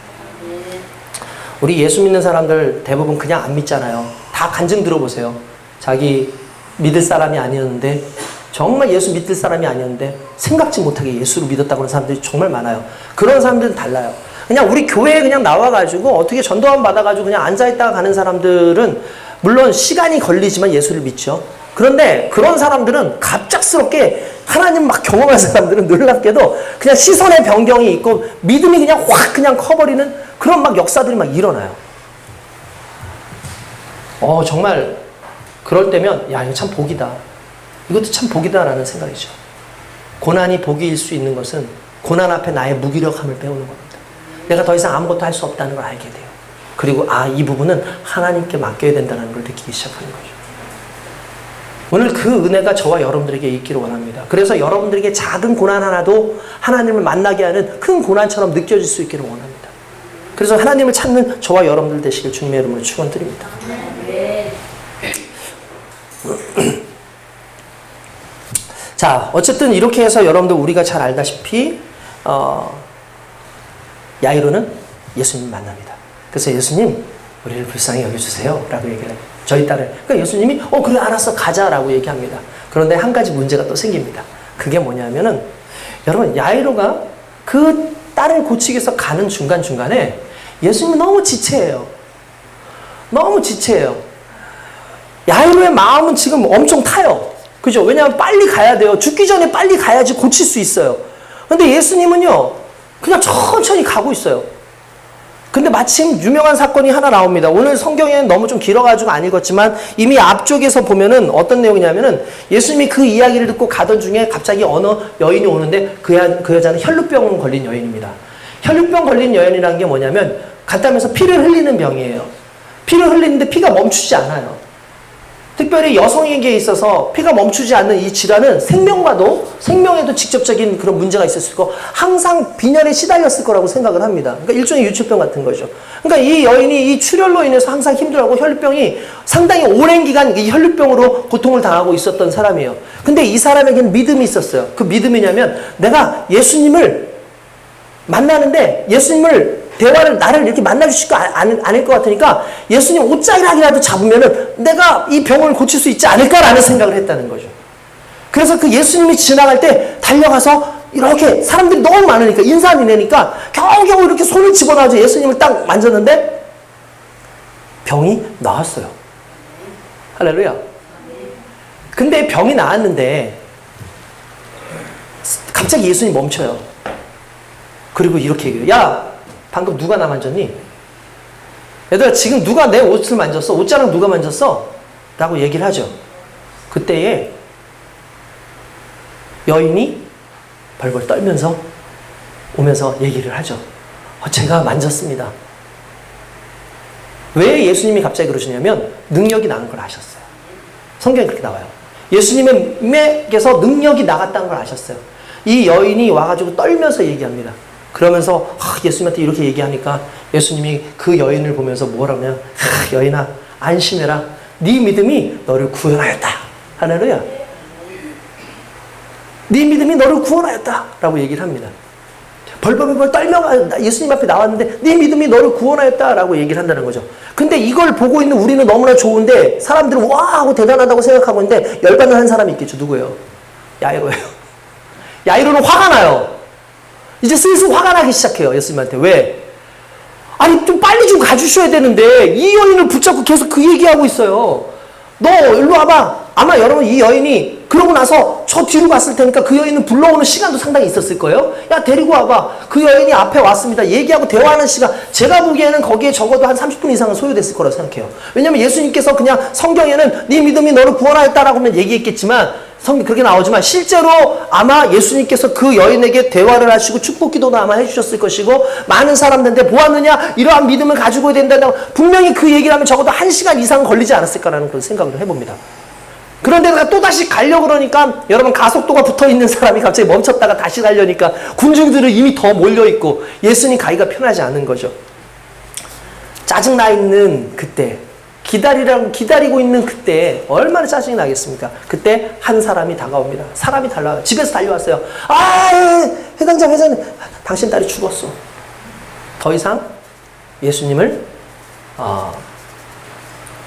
우리 예수 믿는 사람들 대부분 그냥 안 믿잖아요. 다 간증 들어보세요. 자기 믿을 사람이 아니었는데 정말 예수 믿을 사람이 아니었는데 생각지 못하게 예수를 믿었다고 하는 사람들이 정말 많아요. 그런 사람들은 달라요. 그냥 우리 교회에 그냥 나와가지고 어떻게 전도함 받아가지고 그냥 앉아있다가 가는 사람들은 물론 시간이 걸리지만 예수를 믿죠. 그런데 그런 사람들은 갑작스럽게 하나님 막 경험한 사람들은 놀랍게도 그냥 시선의 변경이 있고 믿음이 그냥 확 그냥 커버리는 그런 막 역사들이 막 일어나요. 정말 그럴 때면 야 이거 참 복이다. 이것도 참 복이다라는 생각이죠. 고난이 복일 수 있는 것은 고난 앞에 나의 무기력함을 배우는 겁니다. 내가 더 이상 아무것도 할 수 없다는 걸 알게 돼요. 그리고 이 부분은 하나님께 맡겨야 된다는 걸 느끼기 시작하는 거죠. 오늘 그 은혜가 저와 여러분들에게 있기를 원합니다. 그래서 여러분들에게 작은 고난 하나도 하나님을 만나게 하는 큰 고난처럼 느껴질 수 있기를 원합니다. 그래서 하나님을 찾는 저와 여러분들 되시길 주님의 이름으로 축원드립니다. 자, 어쨌든 이렇게 해서 여러분들 우리가 잘 알다시피 야이로는 예수님 만납니다. 그래서 예수님 우리를 불쌍히 여겨주세요 라고 얘기를 해요. 저희 딸을. 그러니까 예수님이 그래 알았어 가자라고 얘기합니다. 그런데 한 가지 문제가 또 생깁니다. 그게 뭐냐면은 여러분 야이로가 그 딸을 고치기 위해서 가는 중간중간에 예수님이 너무 지체해요. 너무 지체해요. 야이로의 마음은 지금 엄청 타요. 그죠? 왜냐하면 빨리 가야 돼요. 죽기 전에 빨리 가야지 고칠 수 있어요. 근데 예수님은요, 그냥 천천히 가고 있어요. 근데 마침 유명한 사건이 하나 나옵니다. 오늘 성경에는 너무 좀 길어가지고 안 읽었지만 이미 앞쪽에서 보면은 어떤 내용이냐면은 예수님이 그 이야기를 듣고 가던 중에 갑자기 어느 여인이 오는데 그 여자는 혈루병 걸린 여인입니다. 혈루병 걸린 여인이라는 게 뭐냐면 간단하면서 피를 흘리는 병이에요. 피를 흘리는데 피가 멈추지 않아요. 특별히 여성에게 있어서 피가 멈추지 않는 이 질환은 생명에도 직접적인 그런 문제가 있었을 거고 항상 빈혈에 시달렸을 거라고 생각을 합니다. 그러니까 일종의 유축병 같은 거죠. 그러니까 이 여인이 이 출혈로 인해서 항상 힘들어하고 혈류병이 상당히 오랜 기간 이 혈류병으로 고통을 당하고 있었던 사람이에요. 근데 이 사람에게는 믿음이 있었어요. 그 믿음이냐면 내가 예수님을 만나는데 나를 이렇게 만나주실 거 아닐 것 같으니까 예수님 옷자락이라도 잡으면은 내가 이 병을 고칠 수 있지 않을까라는 생각을 했다는 거죠. 그래서 그 예수님이 지나갈 때 달려가서 이렇게 사람들이 너무 많으니까 인산인해니까 겨우겨우 이렇게 손을 집어넣어서 예수님을 딱 만졌는데 병이 나았어요. 할렐루야. 근데 병이 나았는데 갑자기 예수님 멈춰요. 그리고 이렇게 얘기해요. 야, 방금 누가 나 만졌니? 얘들아, 지금 누가 내 옷을 만졌어? 옷자락 누가 만졌어? 라고 얘기를 하죠. 그때에 여인이 벌벌 떨면서 오면서 얘기를 하죠. 제가 만졌습니다. 왜 예수님이 갑자기 그러시냐면 능력이 나는 걸 아셨어요. 성경에 그렇게 나와요. 예수님에게서 능력이 나갔다는 걸 아셨어요. 이 여인이 와가지고 떨면서 얘기합니다. 그러면서 예수님한테 이렇게 얘기하니까 예수님이 그 여인을 보면서 뭐라면 여인아 안심해라. 네 믿음이 너를 구원하였다. 할렐루야. 네 믿음이 너를 구원하였다. 라고 얘기를 합니다. 벌벌벌 떨며 예수님 앞에 나왔는데 네 믿음이 너를 구원하였다. 라고 얘기를 한다는 거죠. 근데 이걸 보고 있는 우리는 너무나 좋은데 사람들은 와 하고 대단하다고 생각하고 있는데 열받는 한 사람이 있겠죠. 누구예요? 야이로예요. 야이로는 화가 나요. 이제 슬슬 화가 나기 시작해요. 예수님한테. 왜? 아니 좀 빨리 좀 가주셔야 되는데 이 여인을 붙잡고 계속 그 얘기하고 있어요. 너 일로 와봐. 아마 여러분 이 여인이 그러고 나서 저 뒤로 갔을 테니까 그 여인은 불러오는 시간도 상당히 있었을 거예요. 야 데리고 와봐. 그 여인이 앞에 왔습니다. 얘기하고 대화하는 시간 제가 보기에는 거기에 적어도 한 30분 이상은 소요됐을 거라고 생각해요. 왜냐하면 예수님께서 그냥 성경에는 네 믿음이 너를 구원하였다라고 얘기했겠지만 그렇게 나오지만 실제로 아마 예수님께서 그 여인에게 대화를 하시고 축복 기도도 아마 해주셨을 것이고 많은 사람들한테 보았느냐 이러한 믿음을 가지고 된다고 분명히 그 얘기를 하면 적어도 1시간 이상 걸리지 않았을까라는 그런 생각을 해봅니다. 그런데다가 또다시 가려고 그러니까 여러분 가속도가 붙어있는 사람이 갑자기 멈췄다가 다시 가려니까 군중들은 이미 더 몰려있고 예수님 가기가 편하지 않은 거죠. 짜증나 있는 그때 기다리고 있는 그때 얼마나 짜증이 나겠습니까? 그때 한 사람이 다가옵니다. 사람이 달라요. 집에서 달려왔어요. 회장님, 당신 딸이 죽었어. 더 이상 예수님을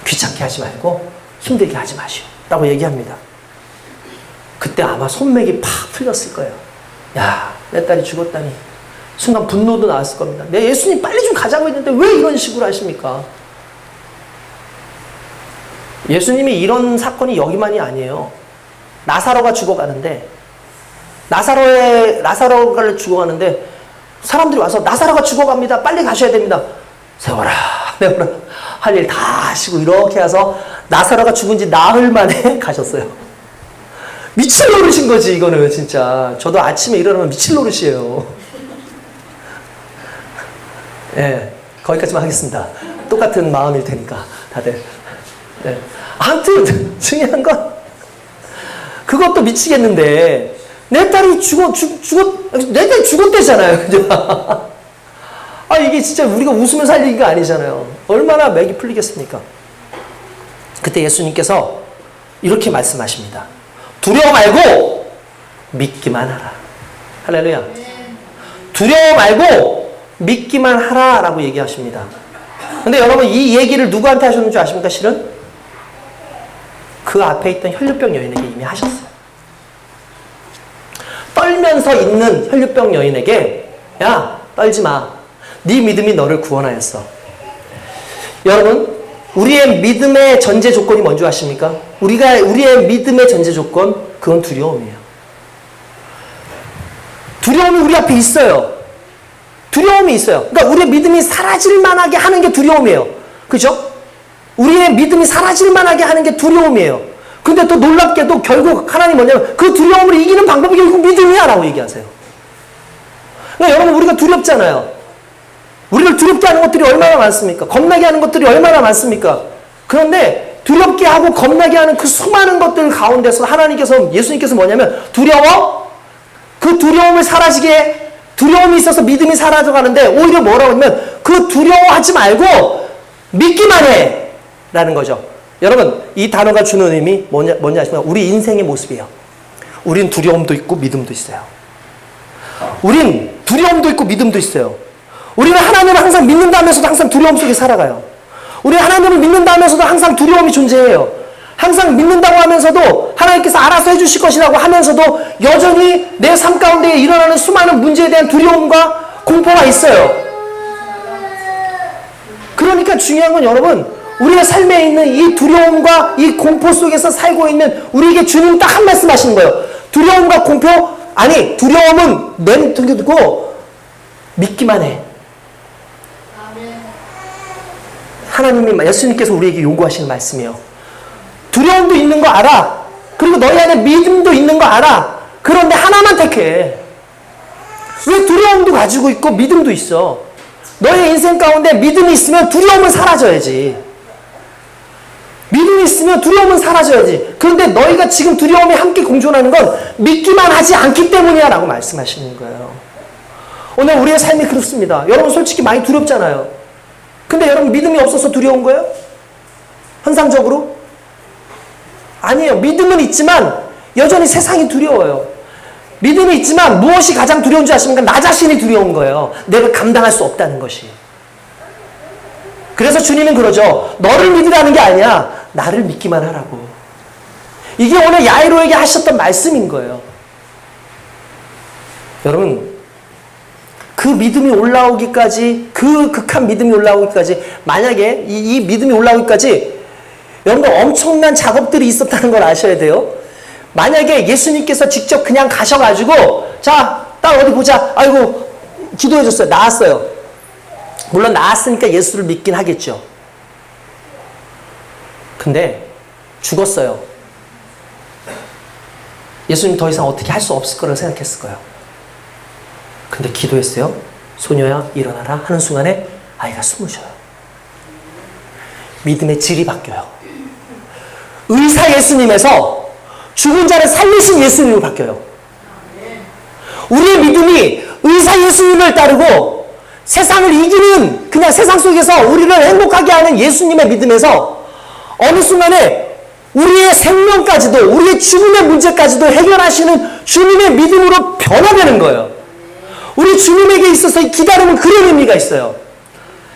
귀찮게 하지 말고 힘들게 하지 마시오. 라고 얘기합니다. 그때 아마 손맥이 팍 풀렸을 거예요. 야, 내 딸이 죽었다니. 순간 분노도 나왔을 겁니다. 내 예수님 빨리 좀 가자고 했는데 왜 이런 식으로 하십니까? 예수님이 이런 사건이 여기만이 아니에요. 나사로가 죽어가는데 나사로가 죽어가는데 사람들이 와서 나사로가 죽어갑니다. 빨리 가셔야 됩니다. 세워라 할 일 다 하시고 이렇게 해서 나사로가 죽은 지 나흘 만에 가셨어요. 미칠 노릇인 거지 이거는 진짜. 저도 아침에 일어나면 미칠 노릇이에요. 네, 거기까지만 하겠습니다. 똑같은 마음일 테니까 다들. 네. 아무튼 중요한 건 그것도 미치겠는데 내 딸이 내 딸이 죽었대잖아요. 그죠? 이게 진짜 우리가 웃으면서 할 얘기가 아니잖아요. 얼마나 맥이 풀리겠습니까? 그때 예수님께서 이렇게 말씀하십니다. 두려워 말고 믿기만 하라. 할렐루야. 두려워 말고 믿기만 하라 라고 얘기하십니다. 근데 여러분 이 얘기를 누구한테 하셨는지 아십니까? 실은 그 앞에 있던 혈류병 여인에게 이미 하셨어요. 떨면서 있는 혈류병 여인에게 야 떨지 마. 네 믿음이 너를 구원하였어. 여러분 우리의 믿음의 전제 조건이 뭔지 아십니까? 우리의 믿음의 전제 조건, 그건 두려움이에요. 두려움이 우리 앞에 있어요. 두려움이 있어요. 그러니까 우리의 믿음이 사라질 만하게 하는 게 두려움이에요. 그죠? 우리의 믿음이 사라질 만하게 하는 게 두려움이에요. 근데 또 놀랍게도 결국 하나님 뭐냐면 그 두려움을 이기는 방법이 결국 믿음이야 라고 얘기하세요. 그러니까 여러분 우리가 두렵잖아요. 우리를 두렵게 하는 것들이 얼마나 많습니까? 겁나게 하는 것들이 얼마나 많습니까? 그런데 두렵게 하고 겁나게 하는 그 수많은 것들 가운데서 하나님께서, 예수님께서 뭐냐면 두려워? 그 두려움을 사라지게, 두려움이 있어서 믿음이 사라져가는데 오히려 뭐라고 하면 그 두려워하지 말고 믿기만 해 라는 거죠. 여러분 이 단어가 주는 의미 뭔지 아십니까? 우리 인생의 모습이에요. 우린 두려움도 있고 믿음도 있어요. 우린 두려움도 있고 믿음도 있어요. 우리는 하나님을 항상 믿는다면서도 항상 두려움 속에 살아가요. 우리는 하나님을 믿는다면서도 항상 두려움이 존재해요. 항상 믿는다고 하면서도 하나님께서 알아서 해주실 것이라고 하면서도 여전히 내 삶 가운데 일어나는 수많은 문제에 대한 두려움과 공포가 있어요. 그러니까 중요한 건 여러분, 우리의 삶에 있는 이 두려움과 이 공포 속에서 살고 있는 우리에게 주님 딱 한 말씀 하시는 거예요. 두려움과 공포, 아니 두려움은 내두고 믿기만 해. 하나님이, 예수님께서 우리에게 요구하시는 말씀이에요. 두려움도 있는 거 알아. 그리고 너희 안에 믿음도 있는 거 알아. 그런데 하나만 택해. 왜 두려움도 가지고 있고 믿음도 있어? 너의 인생 가운데 믿음이 있으면 두려움은 사라져야지. 믿음이 있으면 두려움은 사라져야지. 그런데 너희가 지금 두려움이 함께 공존하는 건 믿기만 하지 않기 때문이야 라고 말씀하시는 거예요. 오늘 우리의 삶이 그렇습니다. 여러분 솔직히 많이 두렵잖아요. 근데 여러분 믿음이 없어서 두려운 거예요? 현상적으로? 아니에요. 믿음은 있지만 여전히 세상이 두려워요. 믿음이 있지만 무엇이 가장 두려운 줄 아십니까? 나 자신이 두려운 거예요. 내가 감당할 수 없다는 것이. 그래서 주님은 그러죠. 너를 믿으라는 게 아니야. 나를 믿기만 하라고. 이게 오늘 야이로에게 하셨던 말씀인 거예요. 여러분 그 믿음이 올라오기까지, 그 극한 믿음이 올라오기까지, 만약에 이 믿음이 올라오기까지 여러분들 엄청난 작업들이 있었다는 걸 아셔야 돼요. 만약에 예수님께서 직접 그냥 가셔가지고 자, 딸 어디 보자. 아이고 기도해줬어요. 나았어요. 물론 나았으니까 예수를 믿긴 하겠죠. 근데 죽었어요. 예수님 더 이상 어떻게 할 수 없을 거라고 생각했을 거예요. 근데 기도했어요. 소녀야 일어나라 하는 순간에 아이가 숨을 쉬어요. 믿음의 질이 바뀌어요. 의사 예수님에서 죽은 자를 살리신 예수님으로 바뀌어요. 우리의 믿음이 의사 예수님을 따르고 세상을 이기는, 그냥 세상 속에서 우리를 행복하게 하는 예수님의 믿음에서 어느 순간에 우리의 생명까지도, 우리의 죽음의 문제까지도 해결하시는 주님의 믿음으로 변화되는 거예요. 우리 주님에게 있어서 이 기다림은 그런 의미가 있어요.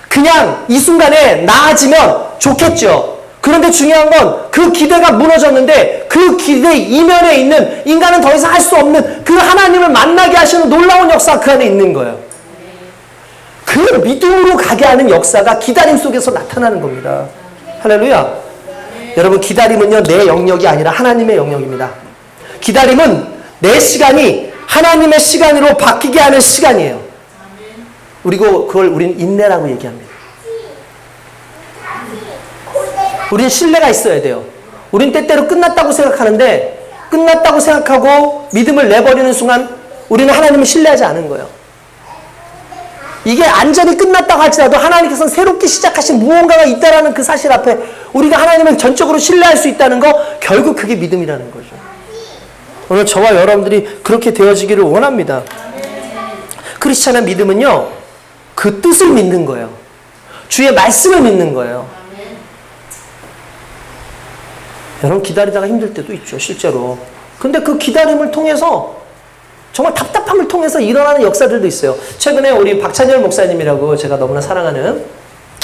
그냥 이 순간에 나아지면 좋겠죠. 그런데 중요한 건 그 기대가 무너졌는데 그 기대 이면에 있는, 인간은 더 이상 할 수 없는 그 하나님을 만나게 하시는 놀라운 역사가 그 안에 있는 거예요. 그 믿음으로 가게 하는 역사가 기다림 속에서 나타나는 겁니다. 할렐루야. 여러분 기다림은요 내 영역이 아니라 하나님의 영역입니다. 기다림은 내 시간이 하나님의 시간으로 바뀌게 하는 시간이에요. 그리고 그걸 우린 인내라고 얘기합니다. 우린 신뢰가 있어야 돼요. 우린 때때로 끝났다고 생각하는데, 끝났다고 생각하고 믿음을 내버리는 순간 우리는 하나님을 신뢰하지 않은 거예요. 이게 안전이 끝났다고 할지라도 하나님께서는 새롭게 시작하신 무언가가 있다는 그 사실 앞에 우리가 하나님을 전적으로 신뢰할 수 있다는 거, 결국 그게 믿음이라는 거죠. 오늘 저와 여러분들이 그렇게 되어지기를 원합니다. 크리스찬의 믿음은요, 그 뜻을 믿는 거예요. 주의 말씀을 믿는 거예요. 여러분 기다리다가 힘들 때도 있죠, 실제로. 근데 그 기다림을 통해서, 정말 답답함을 통해서 일어나는 역사들도 있어요. 최근에 우리 박찬열 목사님이라고 제가 너무나 사랑하는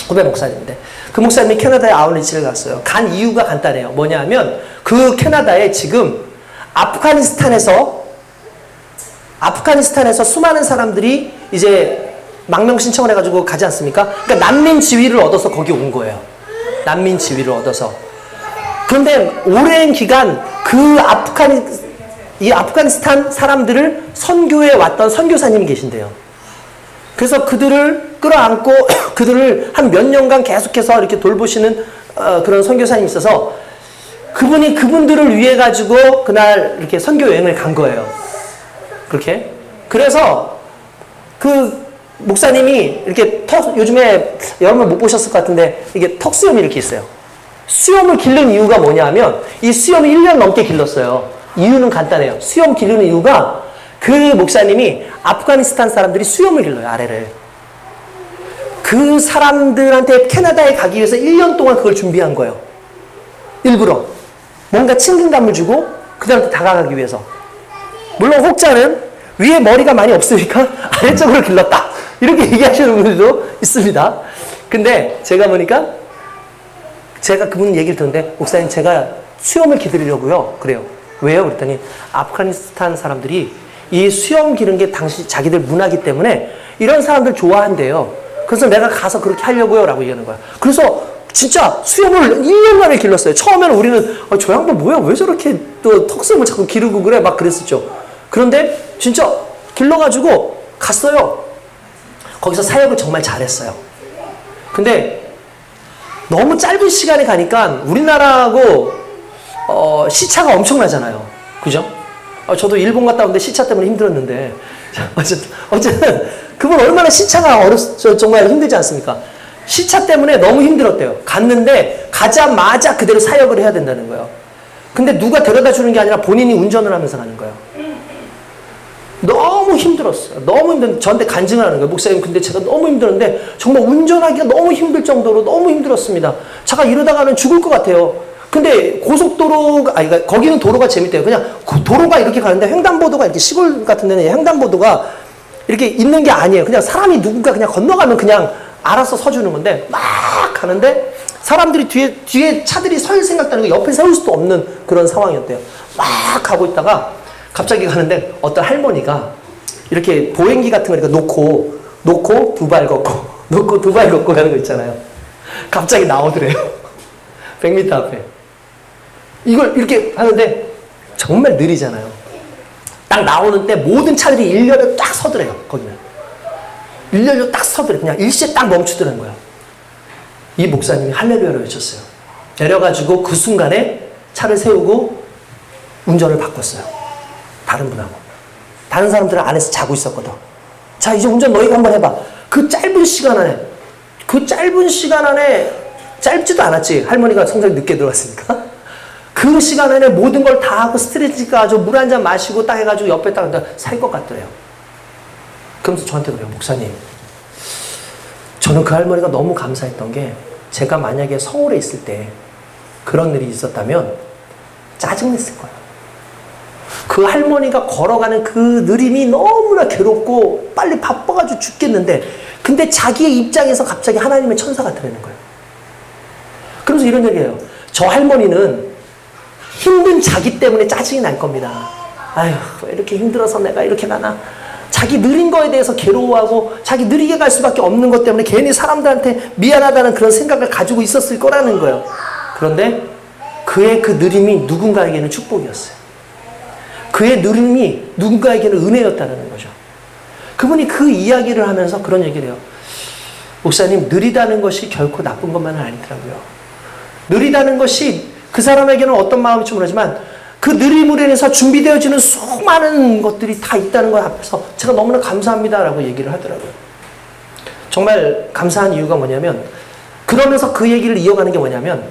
후배 목사님인데, 그 목사님이 캐나다에 아울리치를 갔어요. 간 이유가 간단해요. 뭐냐 하면 그 캐나다에 지금 아프가니스탄에서 수많은 사람들이 이제 망명 신청을 해가지고 가지 않습니까? 그러니까 난민 지위를 얻어서 거기 온 거예요. 난민 지위를 얻어서. 그런데 오랜 기간 이 아프가니스탄 사람들을 선교해 왔던 선교사님이 계신데요. 그래서 그들을 끌어안고 그들을 한 몇 년간 계속해서 이렇게 돌보시는 그런 선교사님이 있어서 그분이 그분들을 위해 가지고 그날 이렇게 선교 여행을 간 거예요. 그렇게. 그래서 그 목사님이 이렇게 요즘에 여러분 못 보셨을 것 같은데 이게 턱수염이 이렇게 있어요. 수염을 기른 이유가 뭐냐면 이 수염을 1년 넘게 길렀어요. 이유는 간단해요. 수염 기르는 이유가 그 목사님이 아프가니스탄 사람들이 수염을 길러요, 아래를. 그 사람들한테 캐나다에 가기 위해서 1년 동안 그걸 준비한 거예요. 일부러. 뭔가 친근감을 주고 그들한테 다가가기 위해서. 물론 혹자는 위에 머리가 많이 없으니까 아래쪽으로 길렀다. 이렇게 얘기하시는 분들도 있습니다. 근데 제가 보니까 제가 그분 얘기를 듣는데 목사님 제가 수염을 기르려고요. 그래요. 왜요? 그랬더니 아프가니스탄 사람들이 이 수염 기른 게 자기들 문화기 때문에 이런 사람들 좋아한대요. 그래서 내가 가서 그렇게 하려고요. 라고 얘기하는 거야. 그래서 진짜 수염을 1년 만에 길렀어요. 처음에는 우리는 저 양반 뭐야? 왜 저렇게 또 턱수염을 자꾸 기르고 그래? 막 그랬었죠. 그런데 진짜 길러가지고 갔어요. 거기서 사역을 정말 잘했어요. 근데 너무 짧은 시간에 가니까 우리나라하고 시차가 엄청나잖아요. 그죠? 저도 일본 갔다 왔는데 시차 때문에 힘들었는데 어쨌든 그분 얼마나 시차가 정말 힘들지 않습니까? 시차 때문에 너무 힘들었대요. 갔는데 가자마자 그대로 사역을 해야 된다는 거예요. 근데 누가 데려다 주는 게 아니라 본인이 운전을 하면서 가는 거예요. 너무 힘들었어요. 너무 힘든, 저한테 간증을 하는 거예요. 목사님, 근데 제가 너무 힘들었는데, 정말 운전하기가 너무 힘들 정도로 너무 힘들었습니다. 차가 이러다가는 죽을 것 같아요. 근데 고속도로가, 그러니까 거기는 도로가 재밌대요. 그냥 도로가 이렇게 가는데 횡단보도가 이렇게 시골 같은 데는 횡단보도가 이렇게 있는 게 아니에요. 그냥 사람이 누군가 그냥 건너가면 그냥 알아서 서주는 건데, 막 가는데, 사람들이 뒤에 차들이 설 생각도 거 옆에 세울 수도 없는 그런 상황이었대요. 막 가고 있다가, 갑자기 가는데 어떤 할머니가 이렇게 보행기 같은 거 이렇게 놓고 두 발 걷고 놓고 두 발 걷고 가는 거 있잖아요. 갑자기 나오더래요. 100m 앞에. 이걸 이렇게 하는데 정말 느리잖아요. 딱 나오는 때 모든 차들이 일렬로 딱 서더래요. 거기는. 일렬로 딱 서더래요. 그냥 일시에 딱 멈추더라는 거예요. 이 목사님이 할렐루야를 외쳤어요. 내려가지고 그 순간에 차를 세우고 운전을 바꿨어요. 다른 분하고. 다른 사람들은 안에서 자고 있었거든. 자, 이제 운전 너희가 한번 해봐. 그 짧은 시간 안에, 짧지도 않았지. 할머니가 성장이 늦게 들어왔으니까. 그 시간 안에 모든 걸 다 하고 스트레칭 가지고 물 한 잔 마시고 딱 해가지고 옆에 딱 살 것 같더래요. 그러면서 저한테 그래요. 목사님. 저는 그 할머니가 너무 감사했던 게 제가 만약에 서울에 있을 때 그런 일이 있었다면 짜증냈을 거예요. 그 할머니가 걸어가는 그 느림이 너무나 괴롭고 빨리 바빠가지고 죽겠는데 근데 자기의 입장에서 갑자기 하나님의 천사가 되는 거예요. 그러면서 이런 얘기예요. 저 할머니는 힘든 자기 때문에 짜증이 날 겁니다. 아휴, 왜 이렇게 힘들어서 내가 이렇게 가나. 자기 느린 거에 대해서 괴로워하고 자기 느리게 갈 수밖에 없는 것 때문에 괜히 사람들한테 미안하다는 그런 생각을 가지고 있었을 거라는 거예요. 그런데 그의 그 느림이 누군가에게는 축복이었어요. 그의 느림이 누군가에게는 은혜였다는 거죠. 그분이 그 이야기를 하면서 그런 얘기를 해요. 목사님, 느리다는 것이 결코 나쁜 것만은 아니더라고요. 느리다는 것이 그 사람에게는 어떤 마음일지 모르지만 그 느림으로 인해서 준비되어지는 수많은 것들이 다 있다는 것 앞에서 제가 너무나 감사합니다라고 얘기를 하더라고요. 정말 감사한 이유가 뭐냐면 그러면서 그 얘기를 이어가는 게 뭐냐면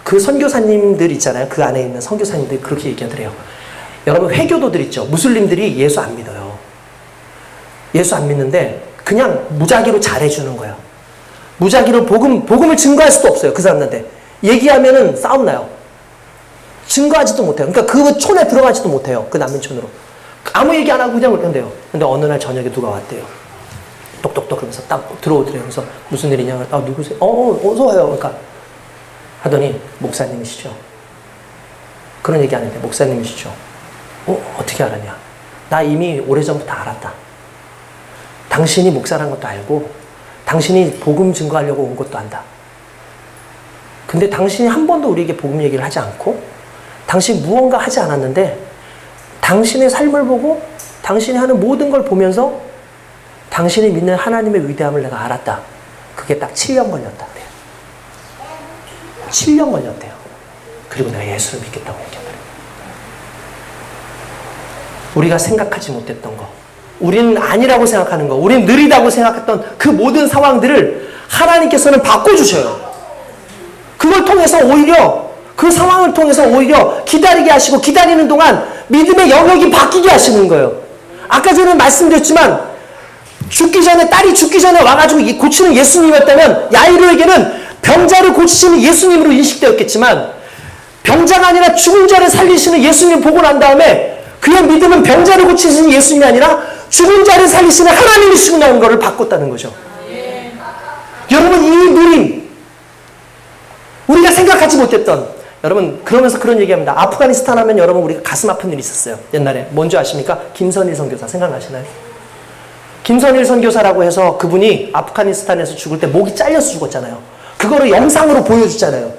그 선교사님들 있잖아요. 그 안에 있는 선교사님들이 그렇게 얘기하더래요. 여러분 회교도들 있죠. 무슬림들이 예수 안 믿어요. 예수 안 믿는데 그냥 무작위로 잘해주는 거예요. 무작위로 복음을 증거할 수도 없어요. 그 사람한테. 얘기하면은 싸움 나요. 증거하지도 못해요. 그러니까 그 촌에 들어가지도 못해요. 그 난민촌으로. 아무 얘기 안 하고 그냥 그런데요. 근데 어느 날 저녁에 누가 왔대요. 똑똑똑 그러면서 딱 들어오더래요. 그래서 무슨 일이냐. 누구세요? 어서 와요. 그러니까 하더니 목사님이시죠. 그런 얘기 안 했는데 목사님이시죠. 어떻게 알았냐? 나 이미 오래전부터 알았다. 당신이 목사라는 것도 알고 당신이 복음 증거하려고 온 것도 안다. 근데 당신이 한 번도 우리에게 복음 얘기를 하지 않고 당신이 무언가 하지 않았는데 당신의 삶을 보고 당신이 하는 모든 걸 보면서 당신이 믿는 하나님의 위대함을 내가 알았다. 그게 딱 7년 걸렸다 그래요. 7년 걸렸대요. 그리고 내가 예수를 믿겠다고 얘기하더래요. 우리가 생각하지 못했던 거, 우리는 아니라고 생각하는 거, 우리는 느리다고 생각했던 그 모든 상황들을 하나님께서는 바꿔주셔요. 그걸 통해서 오히려 그 상황을 통해서 오히려 기다리게 하시고 기다리는 동안 믿음의 영역이 바뀌게 하시는 거예요. 아까 전에 말씀드렸지만 죽기 전에 딸이 죽기 전에 와가지고 고치는 예수님이었다면 야이로에게는 병자를 고치시는 예수님으로 인식되었겠지만 병자가 아니라 죽은 자를 살리시는 예수님 보고 난 다음에 그의 믿음은 병자를 고치시는 예수님이 아니라 죽은 자를 살리시는 하나님이시구나는 것을 바꿨다는 거죠. 여러분 이 누림 우리가 생각하지 못했던 여러분 그러면서 그런 얘기합니다. 아프가니스탄 하면 여러분 우리가 가슴 아픈 일이 있었어요. 옛날에 뭔지 아십니까? 김선일 선교사 생각나시나요? 김선일 선교사라고 해서 그분이 아프가니스탄에서 죽을 때 목이 잘려서 죽었잖아요. 그거를 영상으로 보여주잖아요.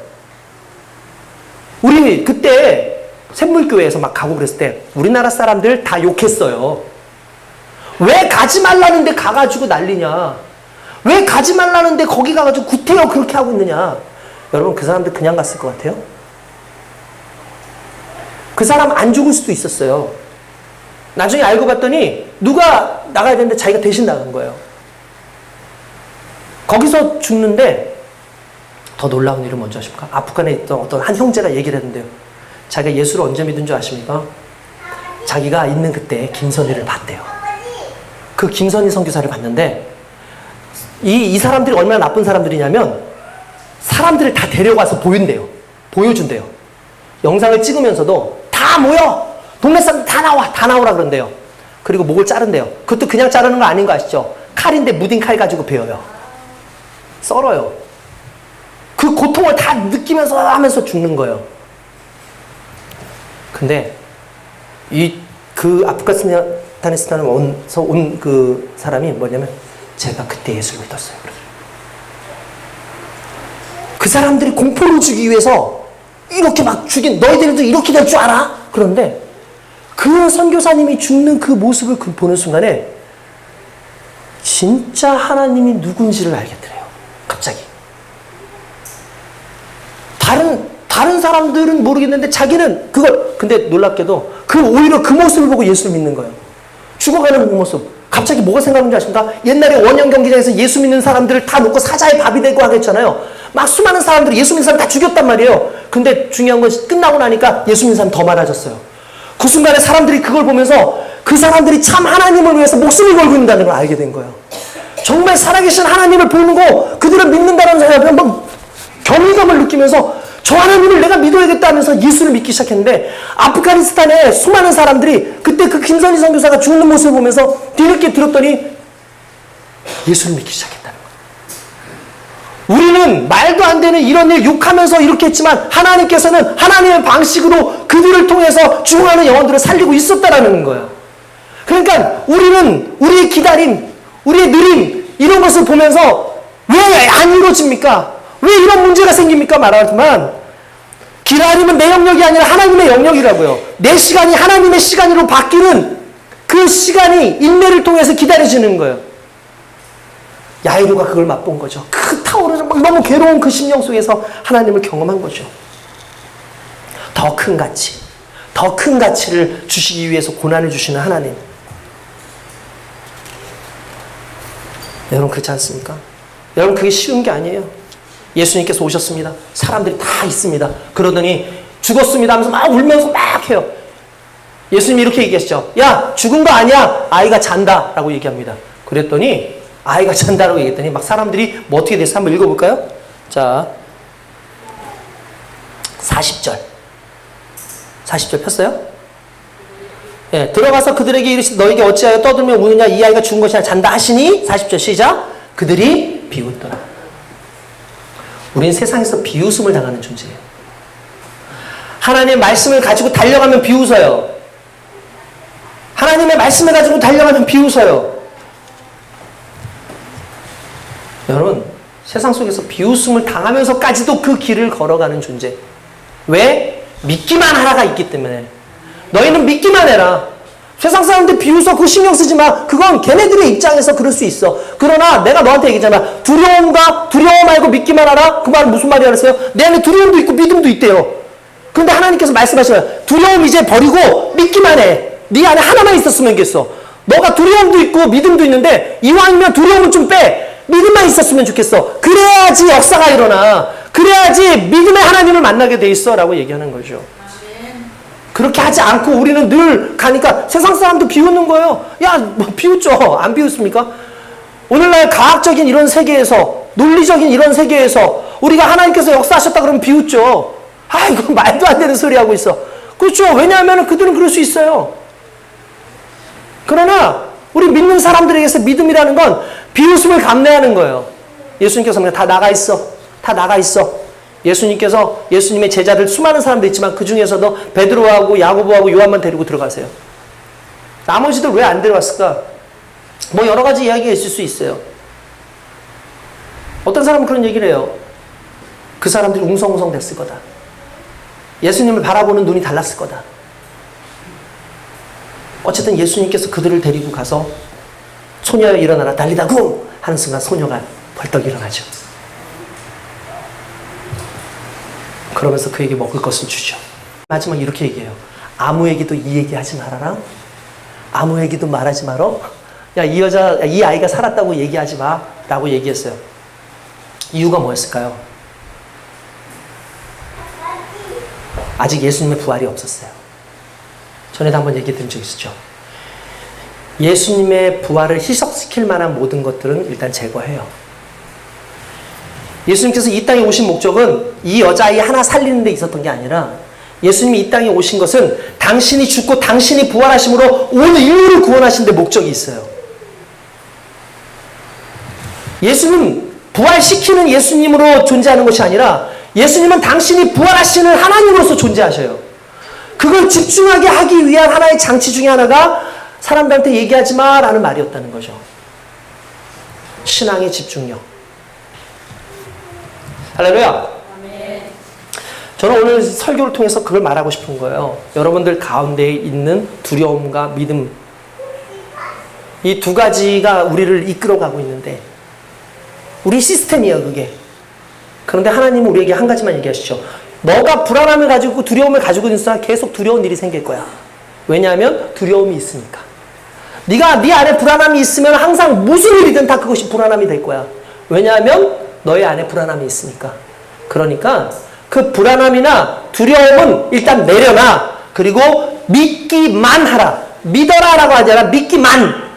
우리 그때 샘물교회에서 막 가고 그랬을 때 우리나라 사람들 다 욕했어요. 왜 가지 말라는데 가가지고 난리냐. 왜 가지 말라는데 거기 가가지고 구태여 그렇게 하고 있느냐. 여러분 그 사람들 그냥 갔을 것 같아요? 그 사람 안 죽을 수도 있었어요. 나중에 알고 봤더니 누가 나가야 되는데 자기가 대신 나간 거예요. 거기서 죽는데 더 놀라운 일은 뭔지 아십니까? 아프간에 있던 어떤 한 형제가 얘기를 했는데요. 자기가 예수를 언제 믿은 줄 아십니까? 자기가 있는 그때 김선희를 봤대요. 그 김선희 선교사를 봤는데 이 사람들이 얼마나 나쁜 사람들이냐면 사람들을 다 데려가서 보여준대요. 보여준대요. 영상을 찍으면서도 다 모여! 동네 사람들 다 나와! 다 나오라 그런대요. 그리고 목을 자른대요. 그것도 그냥 자르는 거 아닌 거 아시죠? 칼인데 무딘 칼 가지고 베어요. 썰어요. 그 고통을 다 느끼면서 하면서 죽는 거예요. 근데 그 아프가니스탄에서 온 그 사람이 뭐냐면 제가 그때 예수를 믿었어요. 그 사람들이 공포를 주기 위해서 이렇게 막 죽인 너희들도 이렇게 될 줄 알아? 그런데 그 선교사님이 죽는 그 모습을 보는 순간에 진짜 하나님이 누군지를 알겠더래요. 갑자기. 다른 사람들은 모르겠는데 자기는 그걸 근데 놀랍게도 오히려 그 모습을 보고 예수를 믿는 거예요. 죽어가는 그 모습. 갑자기 뭐가 생각나는지 아십니까? 옛날에 원형 경기장에서 예수 믿는 사람들을 다 놓고 사자의 밥이 되고 하겠잖아요. 막 수많은 사람들이 예수 믿는 사람 다 죽였단 말이에요. 근데 중요한 건 끝나고 나니까 예수 믿는 사람 더 많아졌어요. 그 순간에 사람들이 그걸 보면서 그 사람들이 참 하나님을 위해서 목숨을 걸고 있다는 걸 알게 된 거예요. 정말 살아계신 하나님을 보는 거 그들을 믿는다는 생각에 막 경외감을 느끼면서 저 하나님을 내가 믿어야겠다면서 예수를 믿기 시작했는데 아프가니스탄의 수많은 사람들이 그때 그 김선희 선교사가 죽는 모습을 보면서 뒤늦게 들었더니 예수를 믿기 시작했다는 거예요. 우리는 말도 안 되는 이런 일 욕하면서 이렇게 했지만 하나님께서는 하나님의 방식으로 그들을 통해서 죽어가는 영혼들을 살리고 있었다라는 거예요. 그러니까 우리는 우리의 기다림, 우리의 느림 이런 것을 보면서 왜 안 이루어집니까? 왜 이런 문제가 생깁니까? 말하지만 기다림은 내 영역이 아니라 하나님의 영역이라고요. 내 시간이 하나님의 시간으로 바뀌는 그 시간이 인내를 통해서 기다려지는 거예요. 야이로가 그걸 맛본 거죠. 그 타오르는 막 너무 괴로운 그 심령 속에서 하나님을 경험한 거죠. 더 큰 가치, 더 큰 가치를 주시기 위해서 고난을 주시는 하나님. 여러분 그렇지 않습니까? 여러분 그게 쉬운 게 아니에요. 예수님께서 오셨습니다. 사람들이 다 있습니다. 그러더니 죽었습니다 하면서 막 울면서 막 해요. 예수님이 이렇게 얘기하시죠. 야 죽은 거 아니야. 아이가 잔다 라고 얘기합니다. 그랬더니 아이가 잔다라고 얘기했더니 막 사람들이 뭐 어떻게 됐어요? 한번 읽어볼까요? 자 40절 폈어요? 예, 들어가서 그들에게 이르시되 너에게 어찌하여 떠들며 우느냐 이 아이가 죽은 것이 아니라 잔다 하시니 40절 시작 그들이 비웃더라. 우린 세상에서 비웃음을 당하는 존재예요. 하나님의 말씀을 가지고 달려가면 비웃어요. 하나님의 말씀을 가지고 달려가면 비웃어요. 여러분 세상 속에서 비웃음을 당하면서까지도 그 길을 걸어가는 존재. 왜? 믿기만 하라가 있기 때문에. 너희는 믿기만 해라. 세상 사람들 비웃어 그거 신경 쓰지 마. 그건 걔네들의 입장에서 그럴 수 있어. 그러나 내가 너한테 얘기했잖아. 두려워 말고 믿기만 하라. 그 말은 무슨 말이야 그랬어요? 내 안에 두려움도 있고 믿음도 있대요. 그런데 하나님께서 말씀하시면 두려움 이제 버리고 믿기만 해. 네 안에 하나만 있었으면 좋겠어. 너가 두려움도 있고 믿음도 있는데 이왕이면 두려움은 좀 빼. 믿음만 있었으면 좋겠어. 그래야지 역사가 일어나. 그래야지 믿음의 하나님을 만나게 돼 있어 라고 얘기하는 거죠. 그렇게 하지 않고 우리는 늘 가니까 세상 사람도 비웃는 거예요. 야, 뭐 비웃죠. 안 비웃습니까? 오늘날 과학적인 이런 세계에서, 논리적인 이런 세계에서 우리가 하나님께서 역사하셨다 그러면 비웃죠. 아, 이거 말도 안 되는 소리 하고 있어. 그렇죠. 왜냐하면 그들은 그럴 수 있어요. 그러나 우리 믿는 사람들에게서 믿음이라는 건 비웃음을 감내하는 거예요. 예수님께서 다 나가 있어. 다 나가 있어. 예수님께서 예수님의 제자들 수많은 사람도 있지만 그 중에서도 베드로하고 야고보하고 요한만 데리고 들어가세요. 나머지들 왜 안 데려왔을까? 뭐 여러 가지 이야기가 있을 수 있어요. 어떤 사람은 그런 얘기를 해요. 그 사람들이 웅성웅성 됐을 거다. 예수님을 바라보는 눈이 달랐을 거다. 어쨌든 예수님께서 그들을 데리고 가서 소녀여 일어나라 달리다 쿵 하는 순간 소녀가 벌떡 일어나죠. 그러면서 그에게 먹을 것을 주죠. 마지막 이렇게 얘기해요. 아무에게도 이 얘기 하지 말아라. 아무에게도 말하지 말어. 야, 이 아이가 살았다고 얘기하지 마. 라고 얘기했어요. 이유가 뭐였을까요? 아직 예수님의 부활이 없었어요. 전에도 한번 얘기 드린 적 있었죠. 예수님의 부활을 희석시킬 만한 모든 것들은 일단 제거해요. 예수님께서 이 땅에 오신 목적은 이 여자아이 하나 살리는 데 있었던 게 아니라 예수님이 이 땅에 오신 것은 당신이 죽고 당신이 부활하심으로 온 인류를 구원하신 데 목적이 있어요. 예수님, 부활시키는 예수님으로 존재하는 것이 아니라 예수님은 당신이 부활하시는 하나님으로서 존재하셔요. 그걸 집중하게 하기 위한 하나의 장치 중에 하나가 사람들한테 얘기하지 마라는 말이었다는 거죠. 신앙의 집중력. 할렐루야. 저는 오늘 설교를 통해서 그걸 말하고 싶은 거예요. 여러분들 가운데 있는 두려움과 믿음, 이 두 가지가 우리를 이끌어가고 있는데 우리 시스템이에요, 그게. 그런데 하나님은 우리에게 한 가지만 얘기하시죠. 너가 불안함을 가지고 두려움을 가지고 있는 순간 계속 두려운 일이 생길 거야. 왜냐하면 두려움이 있으니까. 네가 네 안에 불안함이 있으면 항상 무슨 일이든 다 그것이 불안함이 될 거야. 왜냐하면 너의 안에 불안함이 있으니까. 그러니까 그 불안함이나 두려움은 일단 내려놔. 그리고 믿기만 하라. 믿어라라고 하지 않아. 믿기만.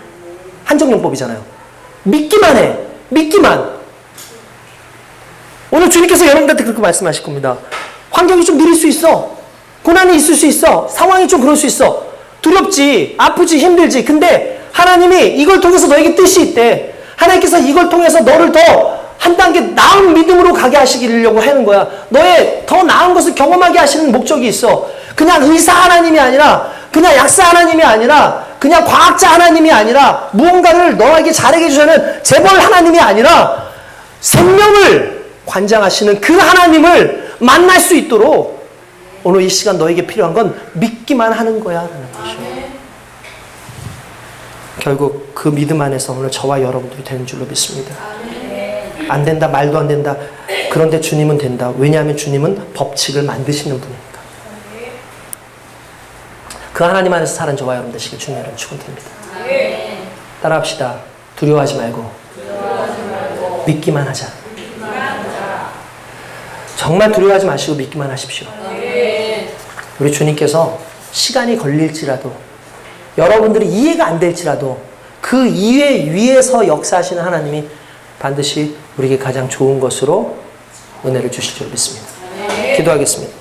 한정용법이잖아요. 믿기만 해. 믿기만. 오늘 주님께서 여러분들한테 그렇게 말씀하실 겁니다. 환경이 좀 느릴 수 있어. 고난이 있을 수 있어. 상황이 좀 그럴 수 있어. 두렵지. 아프지. 힘들지. 근데 하나님이 이걸 통해서 너에게 뜻이 있대. 하나님께서 이걸 통해서 너를 더 한 단계 나은 믿음으로 가게 하시려고 하는 거야. 너의 더 나은 것을 경험하게 하시는 목적이 있어. 그냥 의사 하나님이 아니라, 그냥 약사 하나님이 아니라, 그냥 과학자 하나님이 아니라, 무언가를 너에게 잘하게 해주시는 재벌 하나님이 아니라 생명을 관장하시는 그 하나님을 만날 수 있도록 오늘 이 시간 너에게 필요한 건 믿기만 하는 거야 라는 것이죠. 결국 그 믿음 안에서 오늘 저와 여러분들이 되는 줄로 믿습니다. 안 된다, 말도 안 된다. 그런데 주님은 된다. 왜냐하면 주님은 법칙을 만드시는 분이니까. 그 하나님 안에서 사는 저와 여러분 되시길 주님 이름 축원드립니다. 따라합시다. 두려워하지 말고 믿기만 하자. 정말 두려워하지 마시고 믿기만 하십시오. 우리 주님께서 시간이 걸릴지라도 여러분들이 이해가 안 될지라도 그 이해 위에서 역사하시는 하나님이 반드시 우리에게 가장 좋은 것으로 은혜를 주실 줄 믿습니다. 기도하겠습니다.